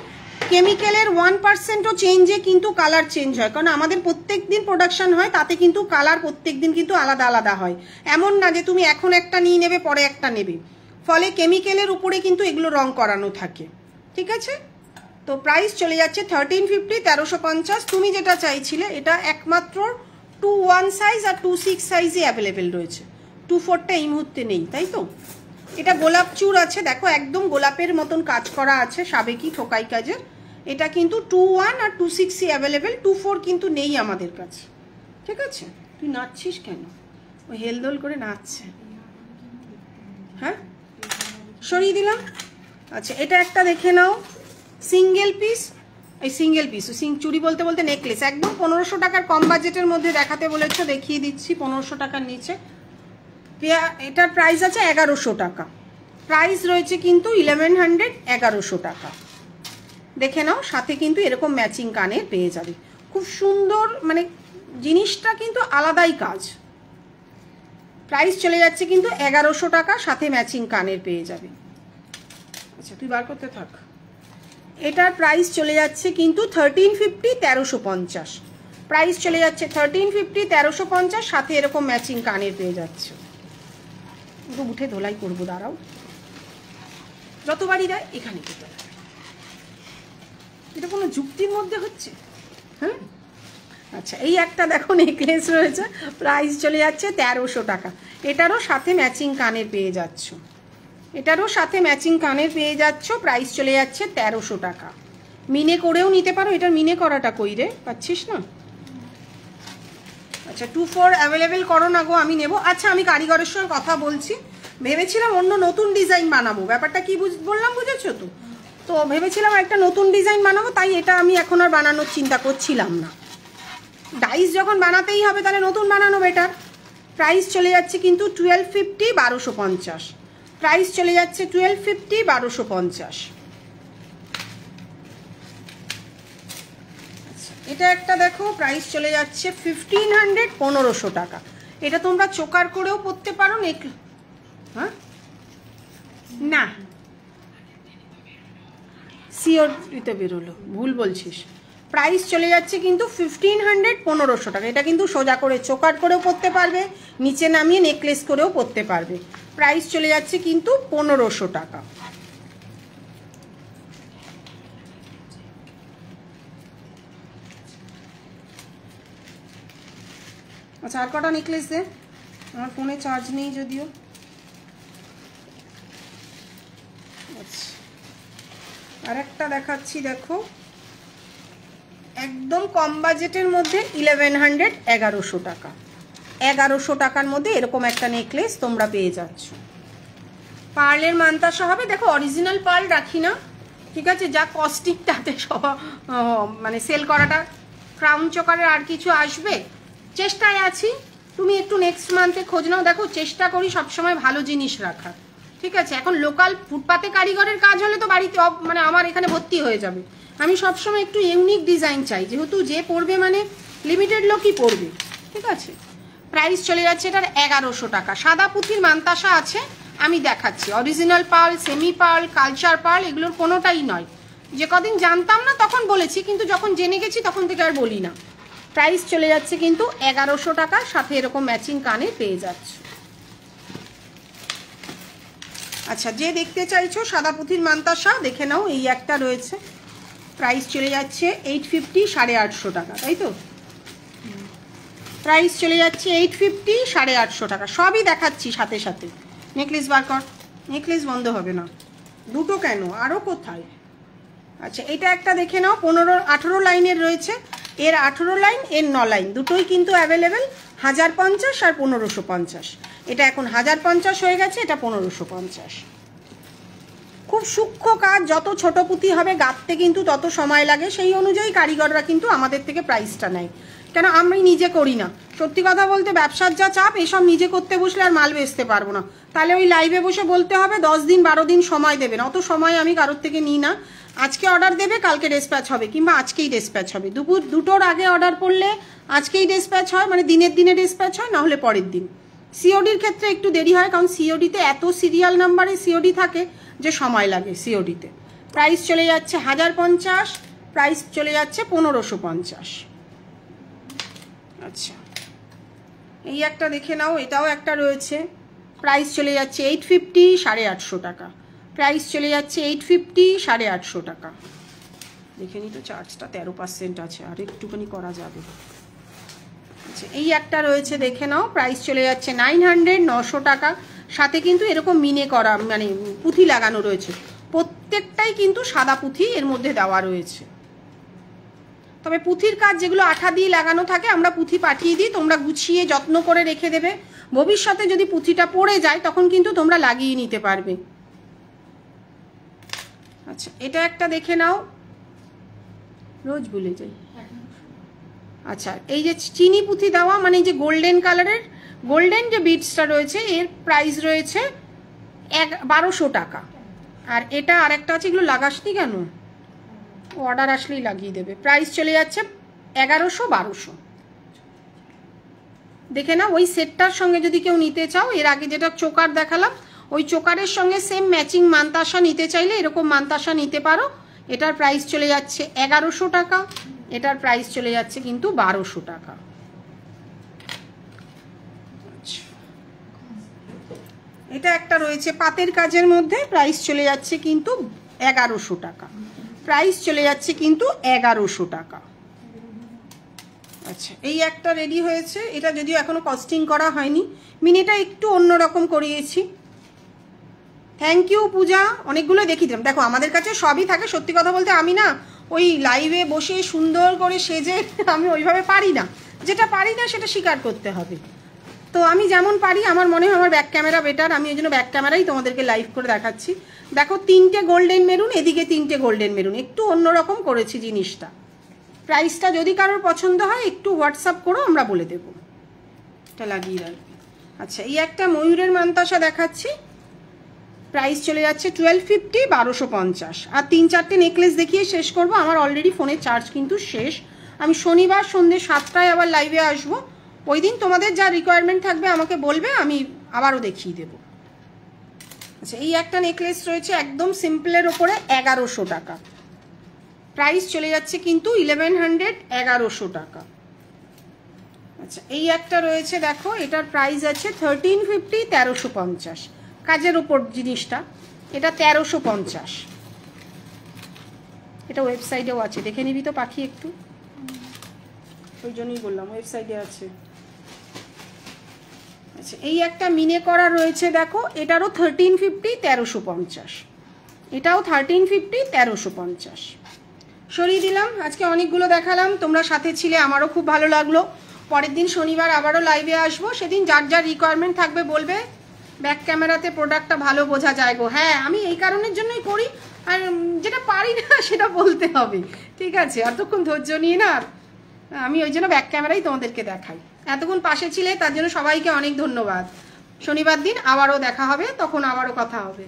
কেমিক্যালের 1%ও চেঞ্জে কিন্তু কালার চেঞ্জ হয়, কারণ আমাদের প্রত্যেক দিন প্রোডাকশন হয়, তাতে কিন্তু কালার প্রত্যেক দিন কিন্তু আলাদা আলাদা হয়। এমন না যে তুমি এখন একটা নিয়ে নেবে পরে একটা নেবে, ফলে কেমিক্যালের উপরে কিন্তু এগুলো রং করানো থাকে। ঠিক আছে, তো প্রাইস চলে যাচ্ছে 1350, 1350। তুমি যেটা চাইছিলে এটা একমাত্র 21 সাইজ আর 26 সাইজই অ্যাভেলেবেল রয়েছে, 24টা এই মুহূর্তে নেই, তাই তো। এটা গোলাপ চূড় আছে, দেখো একদম গোলাপের মতন কাজ করা আছে, সাবেকি ঠোকাই কাজের। এটা কিন্তু 21 আর 26ই অ্যাভেলেবেল, 24 কিন্তু নেই আমাদের কাছে। ঠিক আছে, তুই নাচছিস কেন, ওই হেলদোল করে নাচছে। হ্যাঁ সরিয়ে দিলাম। আচ্ছা এটা একটা দেখে নাও, সিঙ্গেল পিস, এই সিঙ্গেল পিস চুড়ি বলতে বলতে নেকলেস, একদম 1500 টাকার কম বাজেটের মধ্যে দেখাতে বলেছো, দেখিয়ে দিচ্ছি 1500 টাকার নিচে। এটার প্রাইস আছে 1100 টাকা, প্রাইস রয়েছে কিন্তু 1100, 1100 টাকা। দেখে নাও, সাথে কিন্তু এরকম ম্যাচিং কানের পেয়ে যাবে, খুব সুন্দর, মানে জিনিসটা কিন্তু আলাদাই কাজ। প্রাইস চলে যাচ্ছে কিন্তু 1100 টাকা, সাথে ম্যাচিং কানের পেয়ে যাবে। আচ্ছা তুই বার করতে থাক। এটার প্রাইস চলে যাচ্ছে কিন্তু 1350, 1350। প্রাইস চলে যাচ্ছে 1350, 1350, সাথে এরকম ম্যাচিং কানের পেয়ে যাচ্ছে। একটু উঠে ধোলাই করবো, দাঁড়াও, যতবারই দেয় এখানে কেটে দেয়, এটা কোনো যুক্তির মধ্যে হচ্ছে? হ্যাঁ আচ্ছা এই একটা দেখো নেকলেস রয়েছে, প্রাইস চলে যাচ্ছে 1300 টাকা। এটারও সাথে ম্যাচিং কানের পেয়ে যাচ্ছ, এটারও সাথে ম্যাচিং কানের পেয়ে যাচ্ছ, প্রাইস চলে যাচ্ছে 1300 টাকা। মিনে করেও নিতে পারো, এটার মিনে করাটা কই রে, পাচ্ছিস না? আচ্ছা 24 অ্যাভেলেবেল করো না গো, আমি নেব। আচ্ছা আমি কারিগরের সঙ্গে কথা বলছি, ভেবেছিলাম অন্য নতুন ডিজাইন বানাবো, ব্যাপারটা কি বললাম বুঝেছো তো। তো ভেবেছিলাম একটা নতুন ডিজাইন বানাবো, তাই এটা আমি এখন আর বানানোর চিন্তা করছিলাম না। ডাইস যখন বানাতেই হবে তাহলে নতুন বানানো বেটার। প্রাইস চলে যাচ্ছে কিন্তু 1250, 1250। প্রাইস চলে যাচ্ছে 1250, 1250। এটা একটা দেখো, প্রাইস চলে যাচ্ছে 1500, 1500 টাকা। এটা তোমরা চোকার করেও পরতে পারো, হ্যাঁ না সিওর দিতে বেরোলো, ভুল বলছিস। প্রাইস চলে যাচ্ছে কিন্তু 1500, 1500 টাকা। এটা কিন্তু সোজা করে চোকার করেও পরতে পারবে, নিচে নামিয়ে নেকলেস করেও পরতে পারবে। প্রাইস চলে যাচ্ছে কিন্তু 1500 টাকা। আচ্ছা আর কটা নেকলেস দে, আমার ফোনে চার্জ নেই যদিও। আচ্ছা আর একটা দেখাচ্ছি, দেখো একদম কম বাজেটের মধ্যে 1100, 1100 টাকা। 1100 টাকার মধ্যে এরকম একটা নেকলেস তোমরা পেয়ে যাচ্ছ। পার্লের মানতাসা হবে, দেখো অরিজিনাল পার্ল রাখি না, ঠিক আছে, যা কস্টিং তাতে সব মানে সেল করাটা। ক্রাউন চকারের আর কিছু আসবে, চেষ্টায় আছি। তুমি একটু নেক্সট মান্থে খোঁজ নাও। দেখো চেষ্টা করি সবসময় ভালো জিনিস রাখার, ঠিক আছে। এখন লোকাল ফুটপাতে কারিগরের কাজ হলে তো বাড়িতে মানে আমার এখানে ভর্তি হয়ে যাবে। আমি সবসময় একটু ইউনিক ডিজাইন চাই, যেহেতু যে পড়বে মানে লিমিটেড লোকই পড়বে, ঠিক আছে। প্রাইস চলে যাচ্ছে এটার 1100 টাকা। সাদা পুঁথির মান্তাসা আছে, আমি দেখাচ্ছি। Original pearl, semi pearl, culture pearl এগুলোর কোনোটাই নয়। যে কদিন জানতাম না তখন বলেছি, কিন্তু যখন জেনে গেছি তখন থেকে আর বলি না। প্রাইস চলে যাচ্ছে কিন্তু 1100 টাকা, সাথে এরকম ম্যাচিং কানে পেয়ে যাচ্ছে। আচ্ছা, যে দেখতে চাইছো সাদা পুঁথির মান্তাসা দেখে নাও, এই একটা রয়েছে। প্রাইস চলে যাচ্ছে 850, 850 টাকা, তাই তো? প্রাইস চলে যাচ্ছে 850, 850 টাকা। সবই দেখাচ্ছি সাথে সাথে। নেকলেস বার কর, নেকলেস বন্ধ হবে না। দুটো কেন, আরও কোথায়? আচ্ছা, এটা একটা দেখে নাও, 18 লাইনের রয়েছে। এর 18 লাইন, এর 9 লাইন, দুটোই কিন্তু অ্যাভেলেবেল। 1050 আর 1550। এটা এখন 1050 হয়ে গেছে, এটা 1550। খুব সূক্ষ্ম কাজ, যত ছোট পুঁথি হবে গাঁথতে কিন্তু তত সময় লাগে, সেই অনুযায়ী কারিগররা কিন্তু আমাদের থেকে প্রাইসটা নেয়। কেন আমি নিজে করি না, সত্যি কথা বলতে ব্যবসার যা চাপ, এসব নিজে করতে বসলে আর মাল বেচতে পারবো না। তাহলে ওই লাইভে বসে বলতে হবে 10 দিন 12 দিন সময় দেবেন, অত সময় আমি কারোর থেকে নিই না। আজকে অর্ডার দেবে, কালকে ডিসপ্যাচ হবে, কিংবা আজকেই ডিসপ্যাচ হবে। দুপুর 2টোর আগে অর্ডার করলে আজকেই ডিসপ্যাচ হয়, মানে দিনের দিনে ডিসপ্যাচ হয়, না হলে পরের দিন। সিওডির ক্ষেত্রে একটু দেরি হয়, কারণ সিওডিতে এত সিরিয়াল নাম্বারে সিওডি থাকে যে সময় লাগে সিওডিতে। প্রাইস চলে যাচ্ছে 1050, প্রাইস চলে যাচ্ছে 1550। আচ্ছা, এই একটা দেখে নাও, এটাও একটা রয়েছে। প্রাইস চলে যাচ্ছে 850, 850 টাকা। প্রাইস চলে যাচ্ছে 850, 850 টাকা। দেখে নি তো, চার্জটা 13% আছে, আর একটুখানি করা যাবে। আচ্ছা, এই একটা রয়েছে দেখে নাও। প্রাইস চলে যাচ্ছে 900, 900 টাকা। সাথে কিন্তু এরকম মিনে করা মানে পুঁথি লাগানো রয়েছে, প্রত্যেকটাই কিন্তু সাদা পুঁথি এর মধ্যে দেওয়া রয়েছে। তবে পুঁথির কাজ যেগুলো আঠা দিয়ে লাগানো থাকে, আমরা পুঁথি পাঠিয়ে দিই, তোমরা গুছিয়ে যত্ন করে রেখে দেবে। ভবিষ্যতে যদি পুঁথিটা পড়ে যায় তখন কিন্তু তোমরা লাগিয়ে নিতে পারবে। আচ্ছা, এটা একটা দেখে নাও, রোজ ভুলে যাই। আচ্ছা, এই যে চিনি পুঁথি দেওয়া, মানে এই যে গোল্ডেন কালারের গোল্ডেন যে বিটসটা রয়েছে, এর প্রাইস রয়েছে 1200 টাকা। আর এটা আরেকটা আছে, এগুলো লাগাসনি কেন, অর্ডার আসলেই লাগিয়ে দেবে। প্রাইস চলে যাচ্ছে 1100, 1200। দেখে না, ওই সেটটার সঙ্গে যদি কেউ নিতে চাও, এর আগে যেটা চোকার দেখালাম, ওই চোকারের সঙ্গে সেম ম্যাচিং মান্তাসা নিতে চাইলে এরকম মান্তাসা নিতে পারো। এটার প্রাইস চলে যাচ্ছে 1100 টাকা, এটার প্রাইস চলে যাচ্ছে কিন্তু 1200 টাকা। এটা একটা রয়েছে পাতের কাজের মধ্যে, প্রাইস চলে যাচ্ছে কিন্তু 1100 টাকা। প্রাইস চলে যাচ্ছে কিন্তু 1100 টাকা। আচ্ছা, এই একটা রেডি হয়েছে, এটা যদিও এখনো কস্টিং করা হয়নি, মিনিটা একটু অন্যরকম করিয়েছি। থ্যাংক ইউ পূজা, অনেকগুলো দেখিয়ে দিলাম। দেখো আমাদের কাছে সবই থাকে, সত্যি কথা বলতে আমি না ওই লাইভে বসে সুন্দর করে সেজে আমি ওইভাবে পারি না, যেটা পারি না সেটা স্বীকার করতে হবে। তো আমি যেমন পারি, আমার মনে হয় আমার ব্যাক ক্যামেরা বেটার, আমি ওই জন্য ব্যাক ক্যামেরাই তোমাদেরকে লাইভ করে দেখাচ্ছি। দেখো 3টে গোল্ডেন মেরুন, এদিকে 3টে গোল্ডেন মেরুন, একটু অন্যরকম করেছি জিনিসটা। প্রাইসটা যদি কারোর পছন্দ হয় একটু হোয়াটসঅ্যাপ করো, আমরা বলে দেবো। এটা লাগিয়ে রাখবে। আচ্ছা, এই একটা ময়ূরের মান্তাসা দেখাচ্ছি, প্রাইস চলে যাচ্ছে 1250, 1250। আর 3-4টে নেকলেস দেখিয়ে শেষ করব, আমার অলরেডি ফোনের চার্জ কিন্তু শেষ। আমি শনিবার সন্ধ্যে 7টায় আবার লাইভে আসবো, ওই দিন তোমাদের যা রিকোয়ারমেন্ট থাকবে আমাকে বলবে, আমি আবারও দেখিয়ে দেবো। আচ্ছা, এই একটা নেকলেস রয়েছে একদম সিম্পলের ওপরে, 1100 টাকা। প্রাইস চলে যাচ্ছে কিন্তু 1100, 1100 টাকা। আচ্ছা, এই একটা রয়েছে দেখো, এটার প্রাইস আছে 1350, 1350। কাজের ওপর জিনিসটা, এটা 1350। এটা ওয়েবসাইটেও আছে, দেখে নিবি তো পাখি একটু, ওই জন্যই বললাম ওয়েবসাইটে আছে। আচ্ছা, এই একটা মিনে করা রয়েছে দেখো, এটারও 1350, 1350। এটাও 1350, 1350। সরিয়ে দিলাম। আজকে অনেকগুলো দেখালাম, তোমরা সাথে ছিলে, আমারও খুব ভালো লাগলো। পরের দিন শনিবার আবারও লাইভে আসবো, সেদিন যার যার রিকোয়ারমেন্ট থাকবে বলবে। ব্যাক ক্যামেরাতে প্রোডাক্টটা ভালো বোঝা যায় গো। হ্যাঁ, আমি এই কারণের জন্যই করি, আর যেটা পারি না সেটা বলতে হবে, ঠিক আছে? এতক্ষণ ধৈর্য নিয়ে না আমি ওই জন্য ব্যাক ক্যামেরাই তোমাদেরকে দেখাই। এতক্ষণ পাশে ছিলে তার জন্য সবাইকে অনেক ধন্যবাদ। শনিবার দিন আবারও দেখা হবে, তখন আবারও কথা হবে।